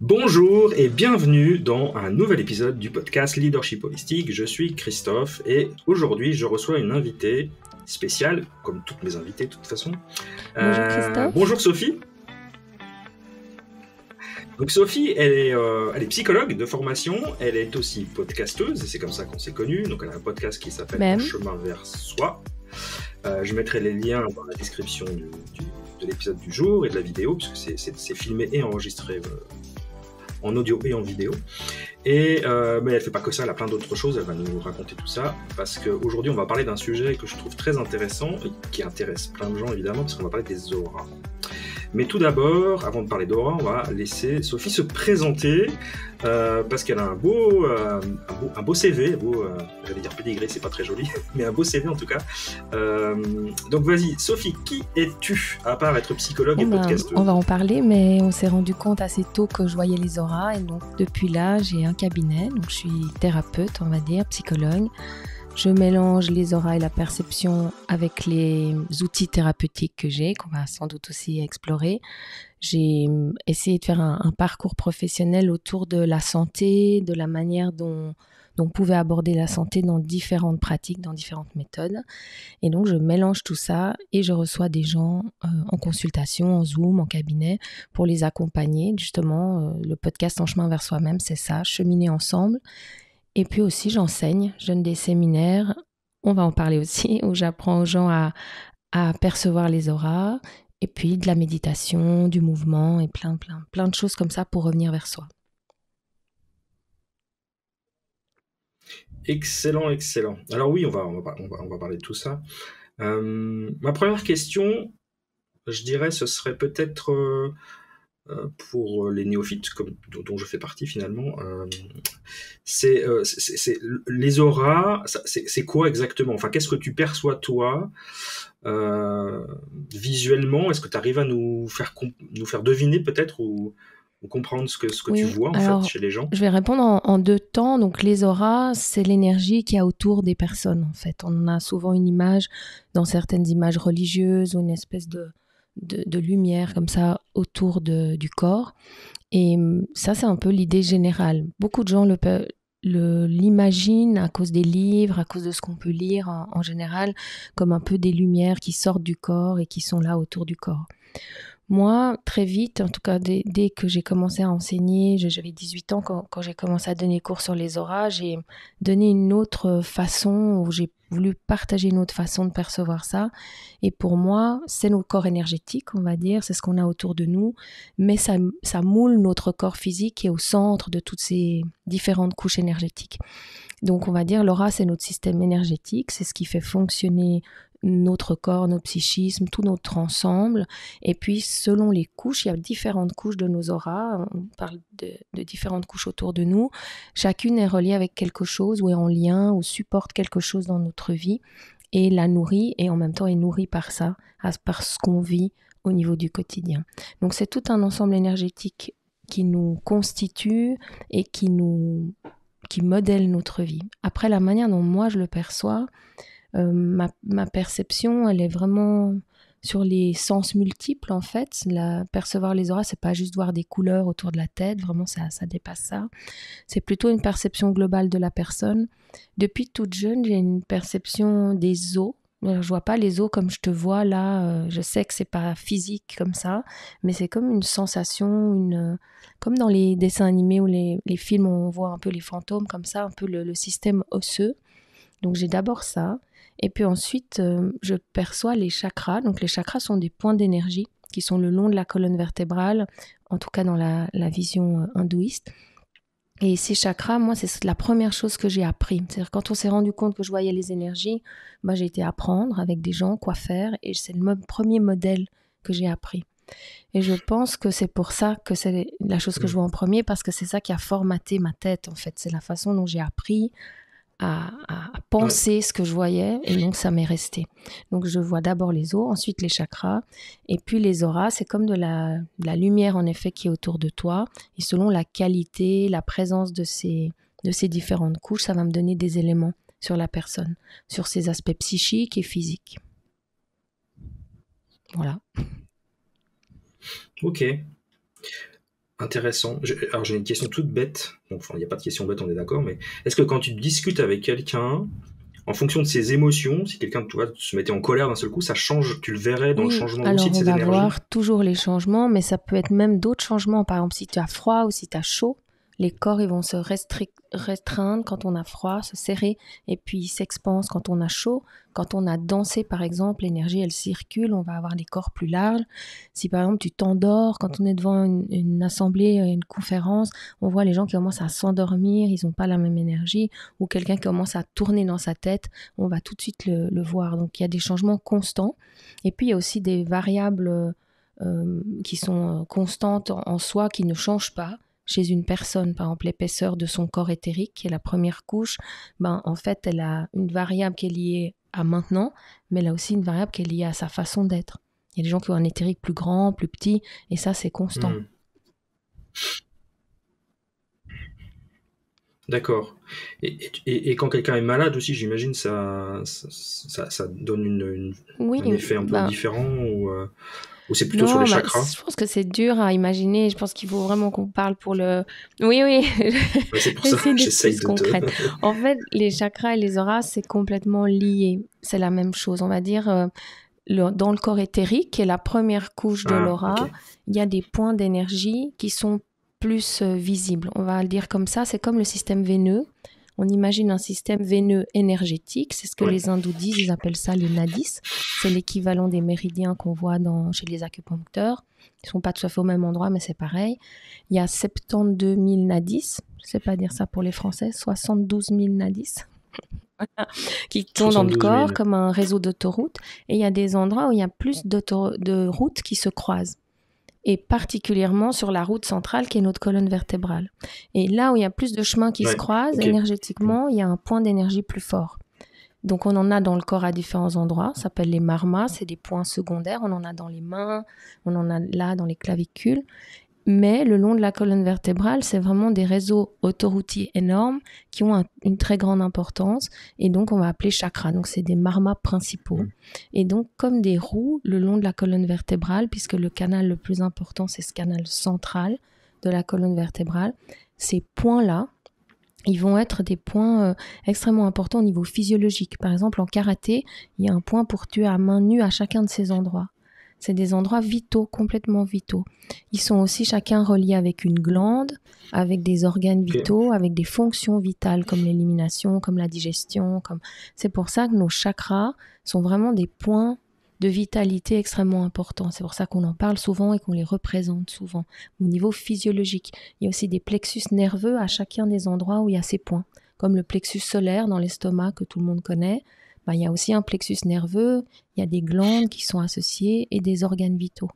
Bonjour et bienvenue dans un nouvel épisode du podcast Leadership Holistique. Je suis Christophe et aujourd'hui je reçois une invitée spéciale, comme toutes mes invitées de toute façon. Bonjour Christophe. Bonjour Sophie. Donc Sophie, elle est psychologue de formation, elle est aussi podcasteuse et c'est comme ça qu'on s'est connus. Donc elle a un podcast qui s'appelle Un chemin vers soi. Je mettrai les liens dans la description de l'épisode du jour et de la vidéo puisque c'est filmé et enregistré en audio et en vidéo. Mais elle ne fait pas que ça, elle a plein d'autres choses, elle va nous raconter tout ça, parce qu'aujourd'hui on va parler d'un sujet que je trouve très intéressant, et qui intéresse plein de gens évidemment, parce qu'on va parler des auras. Mais tout d'abord, avant de parler d'aura, on va laisser Sophie se présenter, parce qu'elle a un beau CV, j'allais dire pédigré, c'est pas très joli, mais un beau CV en tout cas. Donc vas-y, Sophie, qui es-tu, à part être psychologue et podcasteuse? On va en parler, mais on s'est rendu compte assez tôt que je voyais les auras, et donc depuis là, j'ai un cabinet, donc je suis thérapeute, on va dire, psychologue. Je mélange les auras et la perception avec les outils thérapeutiques que j'ai, qu'on va sans doute aussi explorer. J'ai essayé de faire un parcours professionnel autour de la santé, de la manière dont on pouvait aborder la santé dans différentes pratiques, dans différentes méthodes. Et donc, je mélange tout ça et je reçois des gens en consultation, en Zoom, en cabinet, pour les accompagner. Justement, le podcast En chemin vers soi-même, c'est ça, cheminer ensemble. Et puis aussi, j'enseigne, je donne des séminaires, on va en parler aussi, où j'apprends aux gens à percevoir les auras, et puis de la méditation, du mouvement, et plein de choses comme ça pour revenir vers soi. Excellent, excellent. Alors oui, on va parler de tout ça. Ma première question, je dirais, ce serait peut-être pour les néophytes, dont je fais partie finalement. C'est les auras, c'est quoi exactement? Enfin, qu'est-ce que tu perçois toi visuellement? Est-ce que tu arrives à nous faire deviner peut-être ou comprendre ce que tu vois en fait chez les gens? Je vais répondre en deux temps. Donc les auras, c'est l'énergie qu'il y a autour des personnes en fait. On a souvent une image dans certaines images religieuses ou une espèce de lumière comme ça autour du corps. Et ça, c'est un peu l'idée générale. Beaucoup de gens l'imaginent à cause des livres, à cause de ce qu'on peut lire en général, comme un peu des lumières qui sortent du corps et qui sont là autour du corps. Moi, très vite, en tout cas dès que j'ai commencé à enseigner, j'avais 18 ans quand j'ai commencé à donner cours sur les auras, j'ai donné une autre façon, où j'ai voulu partager une autre façon de percevoir ça. Et pour moi, c'est notre corps énergétique, on va dire, c'est ce qu'on a autour de nous, mais ça moule notre corps physique qui est au centre de toutes ces différentes couches énergétiques. Donc on va dire l'aura, c'est notre système énergétique, c'est ce qui fait fonctionner notre corps, notre psychisme, tout notre ensemble. Et puis selon les couches, il y a différentes couches de nos auras, on parle de différentes couches autour de nous. Chacune est reliée avec quelque chose ou est en lien ou supporte quelque chose dans notre vie et la nourrit et en même temps est nourrie par ça, par ce qu'on vit au niveau du quotidien. Donc c'est tout un ensemble énergétique qui nous constitue et qui modèle notre vie. Après, la manière dont moi je le perçois, ma perception, elle est vraiment sur les sens multiples en fait. Percevoir les auras, c'est pas juste voir des couleurs autour de la tête, vraiment ça dépasse ça. C'est plutôt une perception globale de la personne. Depuis toute jeune, j'ai une perception des os. Alors, je vois pas les os comme je te vois là, je sais que c'est pas physique comme ça, mais c'est comme une sensation, comme dans les dessins animés ou les films où on voit un peu les fantômes comme ça, un peu le système osseux. Donc j'ai d'abord ça, et puis ensuite je perçois les chakras. Donc les chakras sont des points d'énergie qui sont le long de la colonne vertébrale, en tout cas dans la vision hindouiste. Et ces chakras, moi, c'est la première chose que j'ai appris. C'est-à-dire quand on s'est rendu compte que je voyais les énergies, j'ai été apprendre avec des gens quoi faire, et c'est le premier modèle que j'ai appris. Et je pense que c'est pour ça que c'est la chose que je vois en premier, parce que c'est ça qui a formaté ma tête, en fait. C'est la façon dont j'ai appris à penser ce que je voyais, et donc ça m'est resté. Donc je vois d'abord les os, ensuite les chakras, et puis les auras, c'est comme de la lumière en effet qui est autour de toi, et selon la qualité, la présence de ces différentes couches, ça va me donner des éléments sur la personne, sur ses aspects psychiques et physiques. Voilà. Ok. Intéressant. Alors j'ai une question toute bête. Bon, enfin, il n'y a pas de question bête, on est d'accord, mais est-ce que quand tu discutes avec quelqu'un, en fonction de ses émotions, si quelqu'un se mettait en colère d'un seul coup, ça change, tu le verrais dans le Oui, changement aussi alors de on ses va énergies? voir toujours les changements, mais ça peut être même d'autres changements. Par exemple, si tu as froid ou si tu as chaud, les corps ils vont se restreindre quand on a froid, se serrer, et puis ils s'expansent quand on a chaud. Quand on a dansé, par exemple, l'énergie elle circule, on va avoir des corps plus larges. Si par exemple tu t'endors, quand on est devant une assemblée, une conférence, on voit les gens qui commencent à s'endormir, ils n'ont pas la même énergie, ou quelqu'un qui commence à tourner dans sa tête, on va tout de suite le voir. Donc il y a des changements constants. Et puis il y a aussi des variables qui sont constantes en soi, qui ne changent pas chez une personne. Par exemple, l'épaisseur de son corps éthérique, qui est la première couche, en fait, elle a une variable qui est liée à maintenant, mais elle a aussi une variable qui est liée à sa façon d'être. Il y a des gens qui ont un éthérique plus grand, plus petit, et ça, c'est constant. D'accord. Et quand quelqu'un est malade aussi, j'imagine ça donne un effet un peu différent ou c'est plutôt sur les chakras? Je pense que c'est dur à imaginer. Je pense qu'il faut vraiment qu'on parle pour le... Oui. Ouais, c'est pour ça que j'essaye de concrète. En fait, les chakras et les auras, c'est complètement lié. C'est la même chose. On va dire, dans le corps éthérique, qui est la première couche de l'aura, il y a des points d'énergie qui sont plus visibles. On va le dire comme ça. C'est comme le système veineux. On imagine un système veineux énergétique, c'est ce que les hindous disent, ils appellent ça les nadis. C'est l'équivalent des méridiens qu'on voit chez les acupuncteurs. Ils ne sont pas tout à fait au même endroit, mais c'est pareil. Il y a 72 000 nadis, je ne sais pas dire ça pour les Français, 72 000 nadis, qui tournent dans le corps comme un réseau d'autoroutes. Et il y a des endroits où il y a plus de routes qui se croisent. Et particulièrement sur la route centrale qui est notre colonne vertébrale. Et là où il y a plus de chemins qui se croisent, énergétiquement, il y a un point d'énergie plus fort. Donc on en a dans le corps à différents endroits, ça s'appelle les marmas, c'est des points secondaires, on en a dans les mains, on en a là dans les clavicules. Mais le long de la colonne vertébrale, c'est vraiment des réseaux autoroutiers énormes qui ont une très grande importance et donc on va appeler chakras. Donc c'est des marmas principaux. Et donc comme des roues le long de la colonne vertébrale, puisque le canal le plus important c'est ce canal central de la colonne vertébrale, ces points-là, ils vont être des points extrêmement importants au niveau physiologique. Par exemple en karaté, il y a un point pour tuer à main nue à chacun de ces endroits. C'est des endroits vitaux, complètement vitaux. Ils sont aussi chacun reliés avec une glande, avec des organes vitaux, avec des fonctions vitales comme l'élimination, comme la digestion. C'est pour ça que nos chakras sont vraiment des points de vitalité extrêmement importants. C'est pour ça qu'on en parle souvent et qu'on les représente souvent au niveau physiologique. Il y a aussi des plexus nerveux à chacun des endroits où il y a ces points, comme le plexus solaire dans l'estomac que tout le monde connaît. Il y a aussi un plexus nerveux, il y a des glandes qui sont associées et des organes vitaux.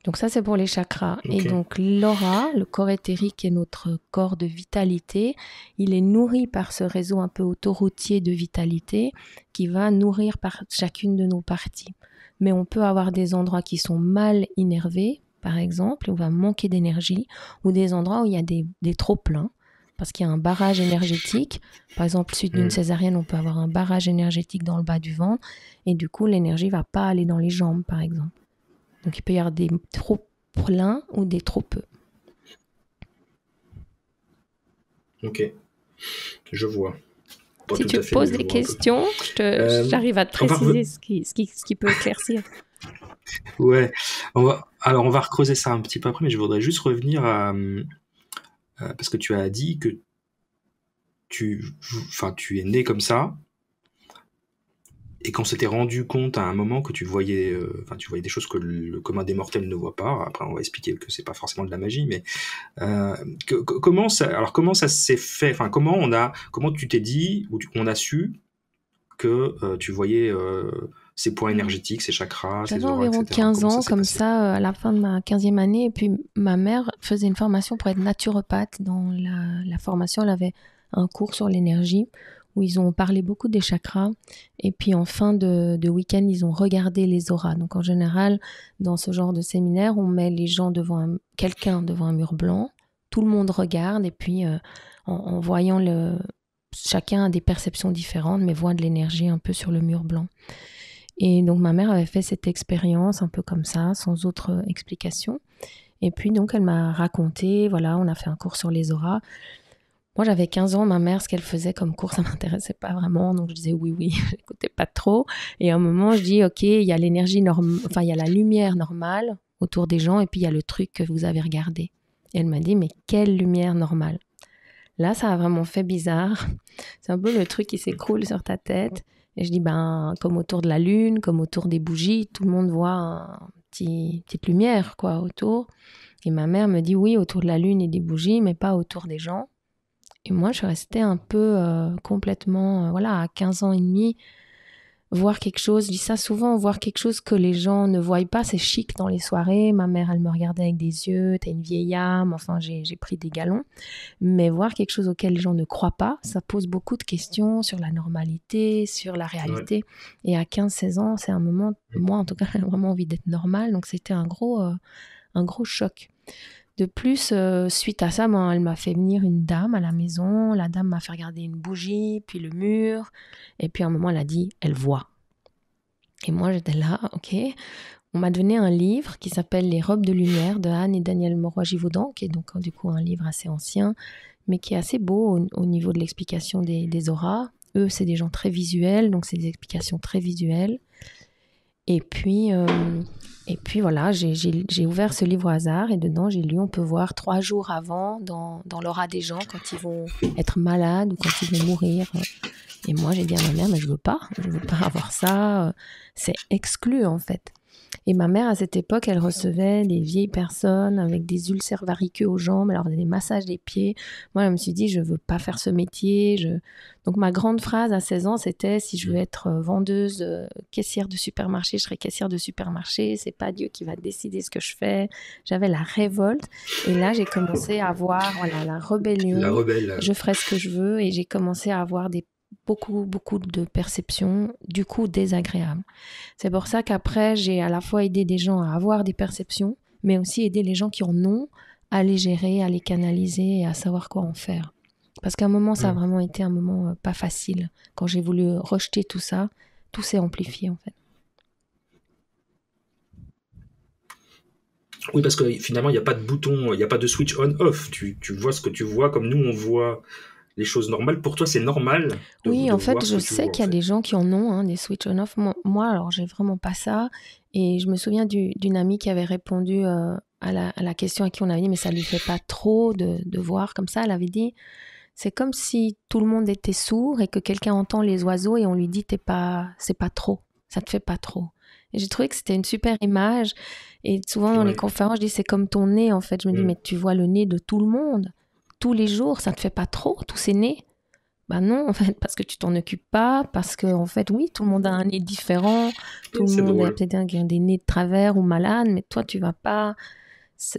Donc ça, c'est pour les chakras. Et donc l'aura, le corps éthérique est notre corps de vitalité. Il est nourri par ce réseau un peu autoroutier de vitalité qui va nourrir par chacune de nos parties. Mais on peut avoir des endroits qui sont mal innervés, par exemple, où on va manquer d'énergie, ou des endroits où il y a des trop-pleins. Parce qu'il y a un barrage énergétique. Par exemple, suite d'une césarienne, on peut avoir un barrage énergétique dans le bas du ventre et du coup, l'énergie ne va pas aller dans les jambes, par exemple. Donc, il peut y avoir des trop pleins ou des trop peu. Ok, je vois. Pas si tu me poses des questions, j'arrive à te préciser ce qui peut éclaircir. Ouais, on va recreuser ça un petit peu après, mais je voudrais juste revenir à... parce que tu as dit que tu es né comme ça, et qu'on s'était rendu compte à un moment que tu voyais des choses que le commun des mortels ne voit pas. Après, on va expliquer que c'est pas forcément de la magie, mais comment ça s'est fait? Enfin, comment tu t'es dit ou on a su que tu voyais ces points énergétiques, ces chakras, ces auras, environ 15 ans, comme ça, à la fin de ma 15e année. Et puis, ma mère faisait une formation pour être naturopathe. Dans la formation, elle avait un cours sur l'énergie où ils ont parlé beaucoup des chakras. Et puis, en fin de week-end, ils ont regardé les auras. Donc, en général, dans ce genre de séminaire, on met les gens quelqu'un devant un mur blanc. Tout le monde regarde. Et puis, en voyant chacun a des perceptions différentes, mais voit de l'énergie un peu sur le mur blanc. Et donc, ma mère avait fait cette expérience un peu comme ça, sans autre explication. Et puis donc elle m'a raconté, voilà, on a fait un cours sur les auras. Moi j'avais 15 ans, ma mère, ce qu'elle faisait comme cours, ça m'intéressait pas vraiment, donc je disais oui, j'écoutais pas trop. Et à un moment je dis ok, il y a l'énergie enfin il y a la lumière normale autour des gens et puis il y a le truc que vous avez regardé. Et elle m'a dit mais quelle lumière normale? Là ça a vraiment fait bizarre, c'est un peu le truc qui s'écroule sur ta tête. Et je dis ben comme autour de la lune, comme autour des bougies, tout le monde voit petite lumière quoi autour. Et ma mère me dit oui, autour de la lune et des bougies, mais pas autour des gens. Et moi, je restais un peu complètement, voilà, à 15 ans et demi, voir quelque chose, je dis ça souvent, voir quelque chose que les gens ne voient pas, c'est chic dans les soirées. Ma mère, elle me regardait avec des yeux, t'es une vieille âme, enfin, j'ai pris des galons. Mais voir quelque chose auquel les gens ne croient pas, ça pose beaucoup de questions sur la normalité, sur la réalité. Ouais. Et à 15-16 ans, c'est un moment, moi en tout cas, j'ai vraiment envie d'être normale, donc c'était un gros choc. De plus, suite à ça, elle m'a fait venir une dame à la maison. La dame m'a fait regarder une bougie, puis le mur. Et puis à un moment, elle a dit « elle voit ». Et moi, j'étais là, ok. On m'a donné un livre qui s'appelle « Les robes de lumière » de Anne et Daniel Mauroy-Givaudan, qui est donc du coup un livre assez ancien, mais qui est assez beau au niveau de l'explication des auras. Eux, c'est des gens très visuels, donc c'est des explications très visuelles. Et puis voilà, j'ai ouvert ce livre au hasard et dedans, j'ai lu, on peut voir 3 jours avant dans l'aura des gens quand ils vont être malades ou quand ils vont mourir. Et moi, j'ai dit à ma mère, mais je veux pas avoir ça. C'est exclu en fait. Et ma mère, à cette époque, elle recevait des vieilles personnes avec des ulcères variqueux aux jambes, elle leur faisait des massages des pieds. Moi, je me suis dit, je veux pas faire ce métier. Donc, ma grande phrase à 16 ans, c'était, si je veux être vendeuse, caissière de supermarché, je serai caissière de supermarché. C'est pas Dieu qui va décider ce que je fais. J'avais la révolte. Et là, j'ai commencé à avoir la rébellion. La rebelle. Je ferai ce que je veux. Et j'ai commencé à avoir beaucoup de perceptions, du coup désagréables. C'est pour ça qu'après, j'ai à la fois aidé des gens à avoir des perceptions, mais aussi aidé les gens qui en ont à les gérer, à les canaliser et à savoir quoi en faire. Parce qu'à un moment, ça a vraiment été un moment pas facile. Quand j'ai voulu rejeter tout ça, tout s'est amplifié en fait. Oui, parce que finalement, il n'y a pas de bouton, il n'y a pas de switch on-off. Tu vois ce que tu vois comme nous, on voit les choses normales. Pour toi, c'est normal Oui, en fait, je sais qu'il y a des gens qui en ont, des switch on-off. Moi, alors, j'ai vraiment pas ça. Et je me souviens d'une amie qui avait répondu à la question à qui on avait dit, mais ça lui fait pas trop de voir comme ça. Elle avait dit, c'est comme si tout le monde était sourd et que quelqu'un entend les oiseaux et on lui dit, c'est pas trop, ça te fait pas trop. Et j'ai trouvé que c'était une super image. Et souvent, dans les conférences, je dis, c'est comme ton nez, en fait. Je me dis, mais tu vois le nez de tout le monde. Tous les jours, ça te fait pas trop, tous ces nez? Ben non, en fait, parce que tu t'en occupes pas, parce que, en fait, oui, tout le monde a un nez différent, tout le monde a peut-être des nez de travers ou malades, mais toi, tu vas pas...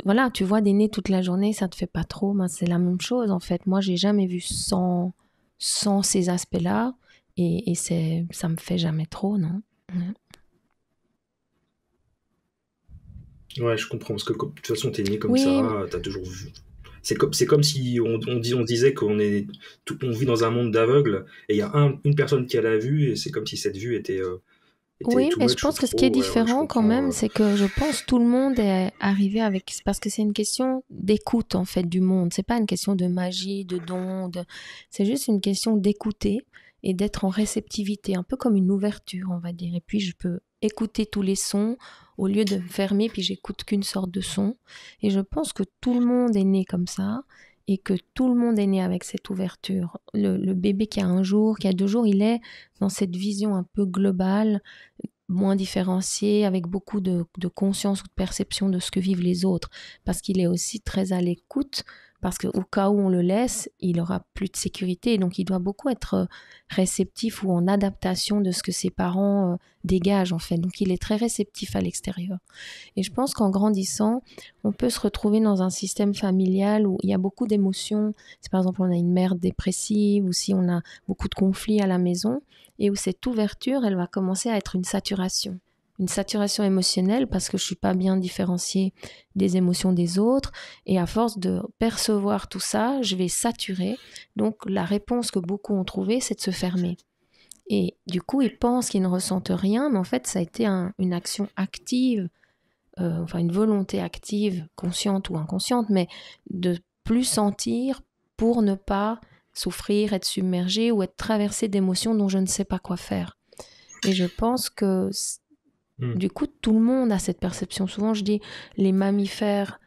Voilà, tu vois des nez toute la journée, ça te fait pas trop, ben c'est la même chose, en fait. Moi, j'ai jamais vu sans ces aspects-là, et ça me fait jamais trop, non? Ouais, je comprends, parce que de toute façon, t'es né comme ça, t'as toujours vu. C'est comme si on disait qu'on vit dans un monde d'aveugles, et il y a une personne qui a la vue, et c'est comme si cette vue était oui, mais je pense que ce qui est différent quand même, c'est que je pense tout le monde est arrivé avec... Parce que c'est une question d'écoute, en fait, du monde. C'est pas une question de magie, de don, c'est juste une question d'écouter et d'être en réceptivité, un peu comme une ouverture, on va dire. Et puis, je peux écouter tous les sons au lieu de me fermer, puis j'écoute qu'une sorte de son. Et je pense que tout le monde est né comme ça et que tout le monde est né avec cette ouverture. Le bébé qui a 1 jour, qui a 2 jours, il est dans cette vision un peu globale, moins différenciée, avec beaucoup de conscience ou de perception de ce que vivent les autres, parce qu'il est aussi très à l'écoute, parce qu'au cas où on le laisse, il aura plus de sécurité, donc il doit beaucoup être réceptif ou en adaptation de ce que ses parents dégagent en fait, donc il est très réceptif à l'extérieur. Et je pense qu'en grandissant, on peut se retrouver dans un système familial où il y a beaucoup d'émotions, si par exemple on a une mère dépressive ou si on a beaucoup de conflits à la maison, et où cette ouverture, elle va commencer à être une saturation émotionnelle parce que je suis pas bien différenciée des émotions des autres, et à force de percevoir tout ça, je vais saturer. Donc la réponse que beaucoup ont trouvée, c'est de se fermer. Et du coup, ils pensent qu'ils ne ressentent rien, mais en fait, ça a été une action active une volonté active, consciente ou inconsciente, mais de plus sentir pour ne pas souffrir, être submergé ou être traversé d'émotions dont je ne sais pas quoi faire. Et je pense que du coup, tout le monde a cette perception. Souvent, je dis, les mammifères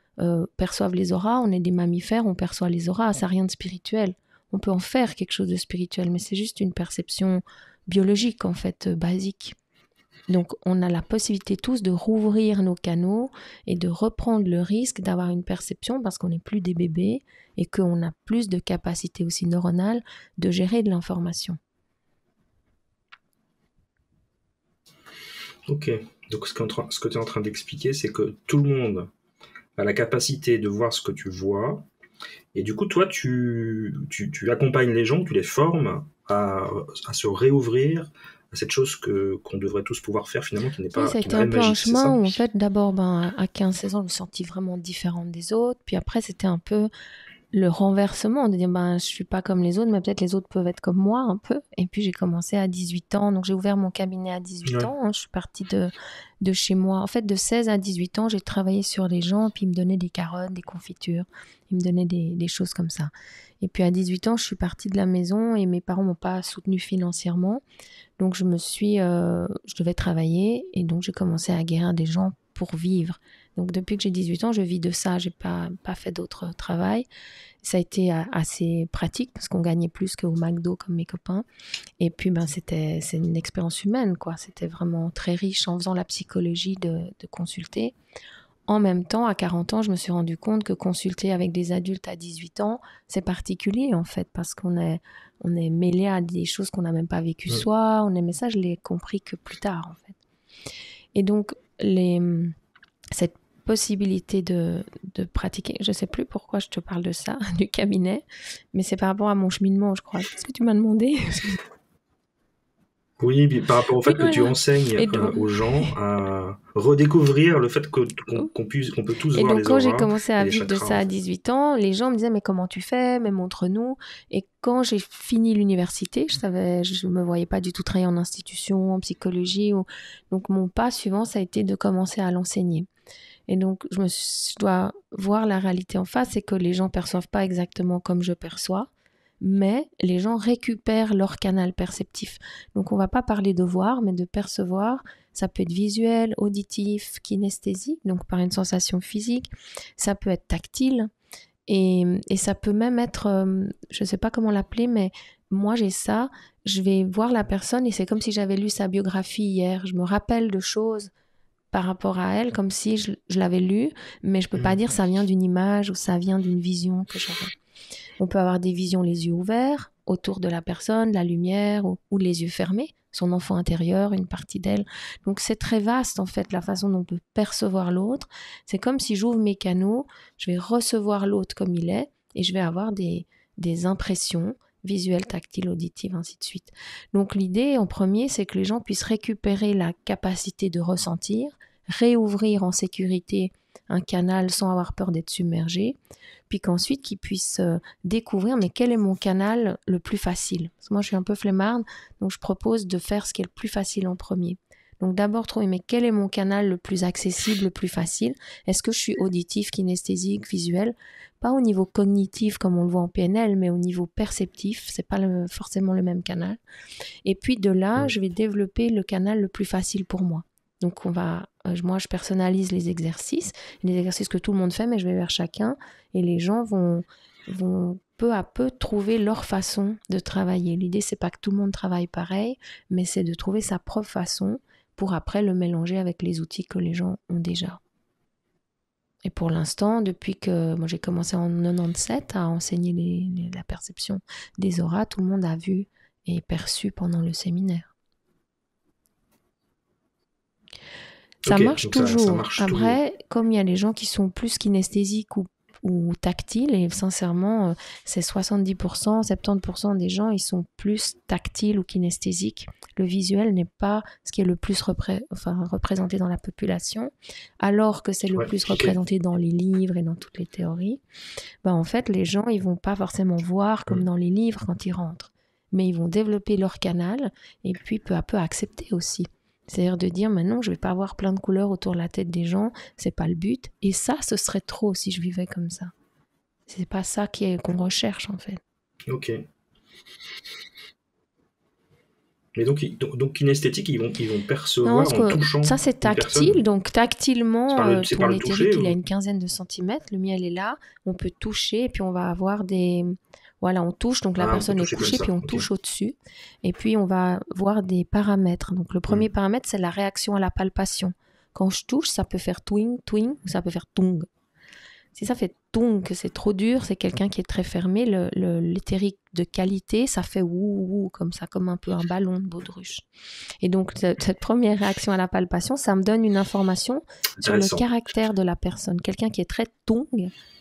perçoivent les auras, on est des mammifères, on perçoit les auras, ça n'a rien de spirituel. On peut en faire quelque chose de spirituel, mais c'est juste une perception biologique, en fait, basique. Donc, on a la possibilité tous de rouvrir nos canaux et de reprendre le risque d'avoir une perception parce qu'on n'est plus des bébés et qu'on a plus de capacité aussi neuronale de gérer de l'information. Ok, donc ce que tu es en train d'expliquer, c'est que tout le monde a la capacité de voir ce que tu vois, et du coup, toi, tu accompagnes les gens, tu les formes à se réouvrir à cette chose qu'on devrait tous pouvoir faire finalement, qui n'est pas ça a été un peu un chemin où en fait, d'abord, à 15-16 ans, je me sentis vraiment différente des autres, puis après, c'était un peu le renversement, de dire je suis pas comme les autres, mais peut-être les autres peuvent être comme moi un peu. Et puis j'ai commencé à 18 ans, donc j'ai ouvert mon cabinet à 18 ans, hein, je suis partie de chez moi. En fait, de 16 à 18 ans, j'ai travaillé sur les gens, puis ils me donnaient des carottes, des confitures, ils me donnaient des choses comme ça. Et puis à 18 ans, je suis partie de la maison et mes parents m'ont pas soutenue financièrement, donc je devais travailler et donc j'ai commencé à guérir des gens pour vivre. Donc depuis que j'ai 18 ans, je vis de ça, j'ai pas fait d'autre travail. Ça a été assez pratique parce qu'on gagnait plus qu'au McDo comme mes copains. Et puis c'est une expérience humaine, quoi. C'était vraiment très riche en faisant la psychologie de consulter. En même temps, à 40 ans, je me suis rendu compte que consulter avec des adultes à 18 ans, c'est particulier en fait, parce qu'on est mêlé à des choses qu'on n'a même pas vécues soi. Mais ça, je l'ai compris que plus tard en fait. Et donc, cette possibilité de pratiquer, je ne sais plus pourquoi je te parle de ça, du cabinet, mais c'est par rapport à mon cheminement, je crois. Qu'est-ce que tu m'as demandé ? Oui, par rapport au fait que tu enseignes aux gens à redécouvrir le fait qu'on peut tous voir les auras. Et donc, quand j'ai commencé à vivre de ça à 18 ans, les gens me disaient « Mais comment tu fais ? Mais montre-nous » Et quand j'ai fini l'université, je ne me voyais pas du tout travailler en institution, en psychologie. Donc, mon pas suivant, ça a été de commencer à l'enseigner. Et donc, je dois voir la réalité en face, c'est que les gens ne perçoivent pas exactement comme je perçois, mais les gens récupèrent leur canal perceptif. Donc, on ne va pas parler de voir, mais de percevoir. Ça peut être visuel, auditif, kinesthésique, donc par une sensation physique. Ça peut être tactile. Et ça peut même être, je ne sais pas comment l'appeler, mais moi j'ai ça. Je vais voir la personne et c'est comme si j'avais lu sa biographie hier. Je me rappelle de choses par rapport à elle, comme si je l'avais lu, mais je ne peux pas dire ça vient d'une image ou ça vient d'une vision que j'aurais. On peut avoir des visions les yeux ouverts, autour de la personne, la lumière, ou les yeux fermés, son enfant intérieur, une partie d'elle. Donc c'est très vaste en fait, la façon dont on peut percevoir l'autre. C'est comme si j'ouvre mes canaux, je vais recevoir l'autre comme il est, et je vais avoir des impressions visuelles, tactiles, auditives, ainsi de suite. Donc l'idée en premier, c'est que les gens puissent récupérer la capacité de ressentir, réouvrir en sécurité un canal sans avoir peur d'être submergé, puis qu'ensuite qu'ils puissent découvrir mais quel est mon canal le plus facile. Parce que moi je suis un peu flemmarde, donc je propose de faire ce qui est le plus facile en premier. Donc d'abord trouver mais quel est mon canal le plus accessible, le plus facile. Est-ce que je suis auditif, kinesthésique, visuel ? Pas au niveau cognitif comme on le voit en PNL, mais au niveau perceptif, c'est pas forcément le même canal. Et puis de là, je vais développer le canal le plus facile pour moi. Donc moi je personnalise les exercices que tout le monde fait, mais je vais vers chacun et les gens vont peu à peu trouver leur façon de travailler. L'idée c'est pas que tout le monde travaille pareil, mais c'est de trouver sa propre façon pour après le mélanger avec les outils que les gens ont déjà. Et pour l'instant, depuis que moi j'ai commencé en 97 à enseigner la perception des auras, tout le monde a vu et perçu pendant le séminaire. Ça marche toujours. Ça marche après, comme il y a les gens qui sont plus kinesthésiques ou tactiles, et sincèrement, c'est 70%, 70% des gens, ils sont plus tactiles ou kinesthésiques. Le visuel n'est pas ce qui est le plus représenté dans la population, alors que c'est le plus représenté dans les livres et dans toutes les théories. En fait, les gens, ils vont pas forcément voir comme dans les livres quand ils rentrent, mais ils vont développer leur canal et puis peu à peu accepter aussi. C'est-à-dire de dire, maintenant, je vais pas avoir plein de couleurs autour de la tête des gens, c'est pas le but. Et ça, ce serait trop si je vivais comme ça. C'est pas ça qu'on recherche, en fait. Ok. Mais donc kinesthétique, ils vont percevoir en touchant. Ça, c'est tactile. Donc, tactilement, ton éthérique, il a une quinzaine de centimètres. Le mien, elle est là. On peut toucher et puis on va avoir des... Voilà, on touche. Donc, la personne est couchée puis on touche au-dessus. Et puis, on va voir des paramètres. Donc, le premier paramètre, c'est la réaction à la palpation. Quand je touche, ça peut faire twing, twing ou ça peut faire tung. Si ça fait tung, que c'est trop dur, c'est quelqu'un qui est très fermé. L'éthérique de qualité, ça fait wou, comme ça, comme un peu un ballon de baudruche. Et donc, cette première réaction à la palpation, ça me donne une information sur le caractère de la personne. Quelqu'un qui est très tung,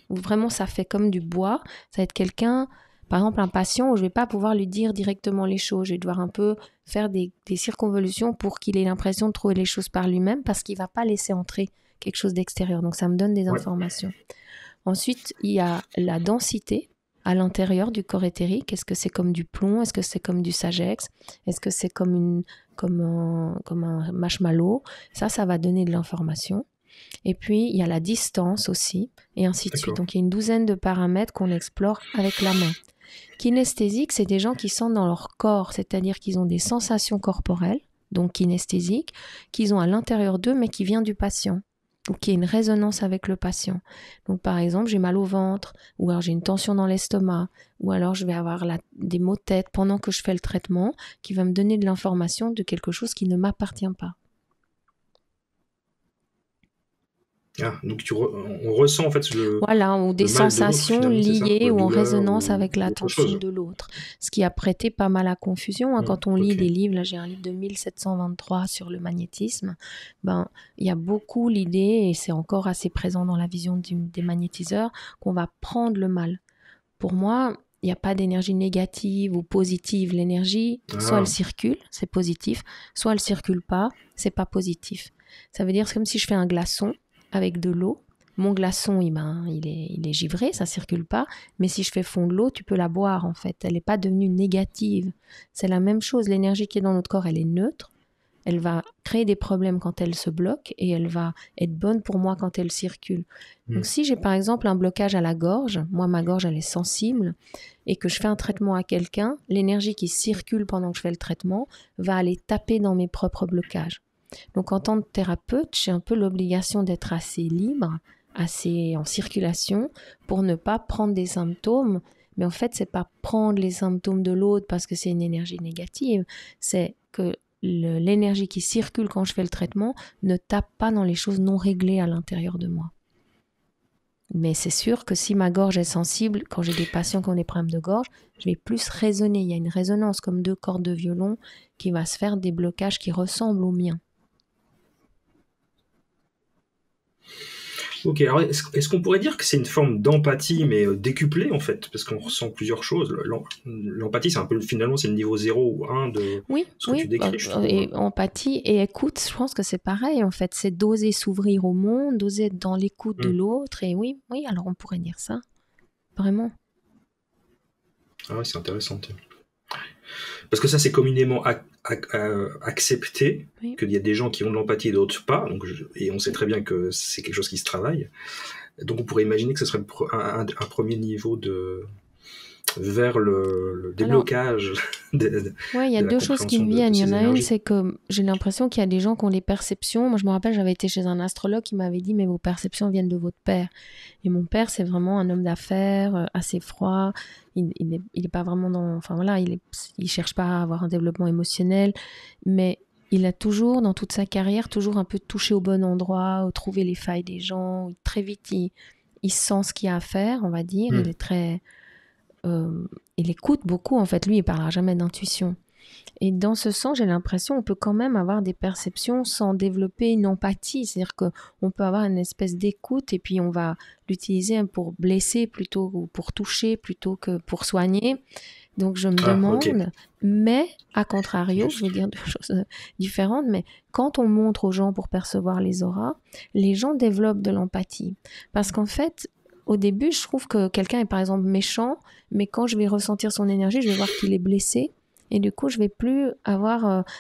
où vraiment ça fait comme du bois, ça va être quelqu'un, par exemple un patient, où je ne vais pas pouvoir lui dire directement les choses. Je vais devoir un peu faire des circonvolutions pour qu'il ait l'impression de trouver les choses par lui-même, parce qu'il ne va pas laisser entrer quelque chose d'extérieur. Donc, ça me donne des informations. Ensuite, il y a la densité à l'intérieur du corps éthérique. Est-ce que c'est comme du plomb? Est-ce que c'est comme du sagex? Est-ce que c'est comme un marshmallow? Ça va donner de l'information. Et puis, il y a la distance aussi, et ainsi de suite. Donc, il y a une douzaine de paramètres qu'on explore avec la main. Kinesthésique, c'est des gens qui sentent dans leur corps, c'est-à-dire qu'ils ont des sensations corporelles, donc kinesthésiques, qu'ils ont à l'intérieur d'eux, mais qui viennent du patient, ou qui a une résonance avec le patient. Donc, par exemple, j'ai mal au ventre, ou alors j'ai une tension dans l'estomac, ou alors je vais avoir des maux de tête pendant que je fais le traitement, qui va me donner de l'information de quelque chose qui ne m'appartient pas. Donc on ressent en fait ou des sensations liées ou en résonance avec la tension de l'autre. Ce qui a prêté pas mal à confusion. Quand on lit des livres, là j'ai un livre de 1723 sur le magnétisme, il y a beaucoup l'idée, et c'est encore assez présent dans la vision des magnétiseurs, qu'on va prendre le mal. Pour moi, il n'y a pas d'énergie négative ou positive. L'énergie, soit elle circule, c'est positif, soit elle circule pas, c'est pas positif. Ça veut dire c'est comme si je fais un glaçon avec de l'eau. Mon glaçon, il est givré, ça circule pas. Mais si je fais fondre l'eau, tu peux la boire en fait. Elle n'est pas devenue négative. C'est la même chose. L'énergie qui est dans notre corps, elle est neutre. Elle va créer des problèmes quand elle se bloque et elle va être bonne pour moi quand elle circule. Donc si j'ai par exemple un blocage à la gorge, moi ma gorge elle est sensible, et que je fais un traitement à quelqu'un, l'énergie qui circule pendant que je fais le traitement va aller taper dans mes propres blocages. Donc en tant que thérapeute, j'ai un peu l'obligation d'être assez libre, assez en circulation, pour ne pas prendre des symptômes. Mais en fait, c'est pas prendre les symptômes de l'autre parce que c'est une énergie négative, c'est que l'énergie qui circule quand je fais le traitement ne tape pas dans les choses non réglées à l'intérieur de moi. Mais c'est sûr que si ma gorge est sensible, quand j'ai des patients qui ont des problèmes de gorge, je vais plus résonner. Il y a une résonance comme 2 cordes de violon qui va se faire des blocages qui ressemblent aux miens. Ok, alors est-ce qu'on pourrait dire que c'est une forme d'empathie, mais décuplée en fait, parce qu'on ressent plusieurs choses. L'empathie, c'est un peu, finalement, c'est le niveau 0 ou 1 de ce que tu décris. Et empathie et écoute, je pense que c'est pareil en fait, c'est d'oser s'ouvrir au monde, d'oser être dans l'écoute de l'autre, et oui, alors on pourrait dire ça, vraiment. Ah ouais, c'est intéressant. Parce que ça, c'est communément accepté, qu'il y a des gens qui ont de l'empathie et d'autres pas, et on sait très bien que c'est quelque chose qui se travaille. Donc on pourrait imaginer que ce serait un premier niveau vers le déblocage. Oui, il y a 2 choses qui me viennent. Il y en a une, c'est que j'ai l'impression qu'il y a des gens qui ont des perceptions. Moi, je me rappelle, j'avais été chez un astrologue qui m'avait dit « mais vos perceptions viennent de votre père ». Et mon père, c'est vraiment un homme d'affaires, assez froid. Il n'est pas vraiment dans... Enfin voilà, il cherche pas à avoir un développement émotionnel, mais il a toujours, dans toute sa carrière, toujours un peu touché au bon endroit, trouvé les failles des gens. Très vite, il sent ce qu'il y a à faire, on va dire. Il est très... il écoute beaucoup, en fait. Lui, il parlera jamais d'intuition. Et dans ce sens, j'ai l'impression qu'on peut quand même avoir des perceptions sans développer une empathie. C'est-à-dire qu'on peut avoir une espèce d'écoute et puis on va l'utiliser pour blesser plutôt, ou pour toucher plutôt que pour soigner. Donc, je me demande, mais à contrario, je vais dire 2 choses différentes, mais quand on montre aux gens pour percevoir les auras, les gens développent de l'empathie. Parce qu'en fait, au début, je trouve que quelqu'un est par exemple méchant, mais quand je vais ressentir son énergie, je vais voir qu'il est blessé. Et du coup, je vais plus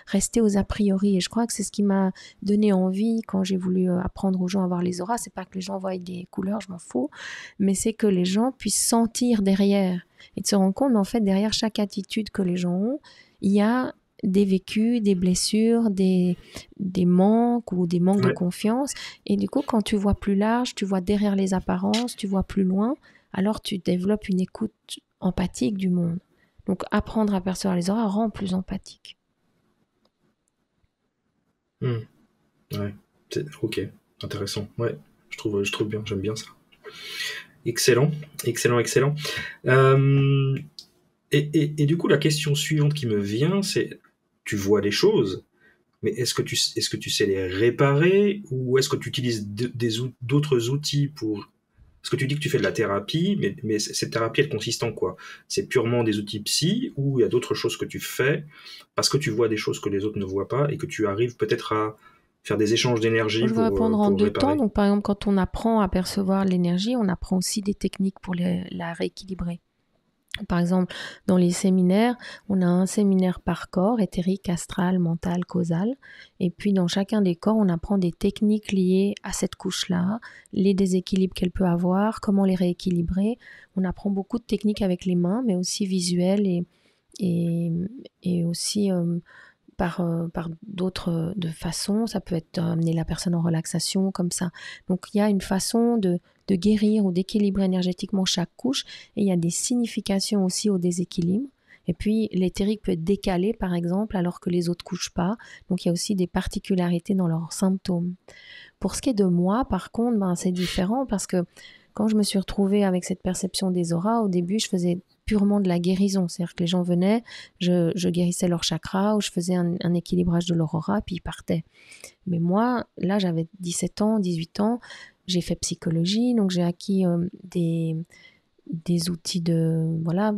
rester aux a priori. Et je crois que c'est ce qui m'a donné envie quand j'ai voulu apprendre aux gens à voir les auras. C'est pas que les gens voient des couleurs, je m'en fous, mais c'est que les gens puissent sentir derrière et de se rendre compte, en fait, derrière chaque attitude que les gens ont, il y a des vécus, des blessures, des manques ou des manques de confiance. Et du coup, quand tu vois plus large, tu vois derrière les apparences, tu vois plus loin, alors tu développes une écoute empathique du monde. Donc, apprendre à percevoir les auras rend plus empathique. Ouais, ok, intéressant. Ouais, je trouve bien, j'aime bien ça. Excellent. Et du coup, la question suivante qui me vient, c'est, tu vois des choses, mais est-ce que tu sais les réparer, ou est-ce que tu utilises d'autres outils pour... Parce que tu dis que tu fais de la thérapie, mais cette thérapie, elle consiste en quoi? C'est purement des outils psy, ou il y a d'autres choses que tu fais parce que tu vois des choses que les autres ne voient pas et que tu arrives peut-être à faire des échanges d'énergie pour répondre en 2 temps. réparer. Donc, par exemple, quand on apprend à percevoir l'énergie, on apprend aussi des techniques pour la rééquilibrer. Par exemple, dans les séminaires, on a un séminaire par corps, éthérique, astral, mental, causal. Et puis, dans chacun des corps, on apprend des techniques liées à cette couche-là, les déséquilibres qu'elle peut avoir, comment les rééquilibrer. On apprend beaucoup de techniques avec les mains, mais aussi visuelles et aussi par d'autres façons. Ça peut être amener la personne en relaxation, comme ça. Donc, il y a une façon de guérir ou d'équilibrer énergétiquement chaque couche, et il y a des significations aussi au déséquilibre. Et puis, l'éthérique peut être décalé, par exemple, alors que les autres ne couchent pas. Donc, il y a aussi des particularités dans leurs symptômes. Pour ce qui est de moi, par contre, c'est différent parce que quand je me suis retrouvée avec cette perception des auras, au début, je faisais purement de la guérison. C'est-à-dire que les gens venaient, je guérissais leur chakra ou je faisais un équilibrage de leur aura, puis ils partaient. Mais moi, là, j'avais 17 ans, 18 ans, j'ai fait psychologie, donc j'ai acquis des outils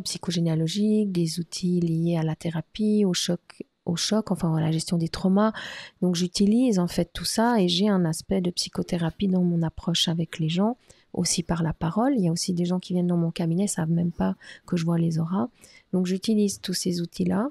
psychogénéalogiques, des outils liés à la thérapie, au choc, enfin à la gestion des traumas. Donc j'utilise en fait tout ça et j'ai un aspect de psychothérapie dans mon approche avec les gens, aussi par la parole. Il y a aussi des gens qui viennent dans mon cabinet, savent même pas que je vois les auras. Donc j'utilise tous ces outils-là.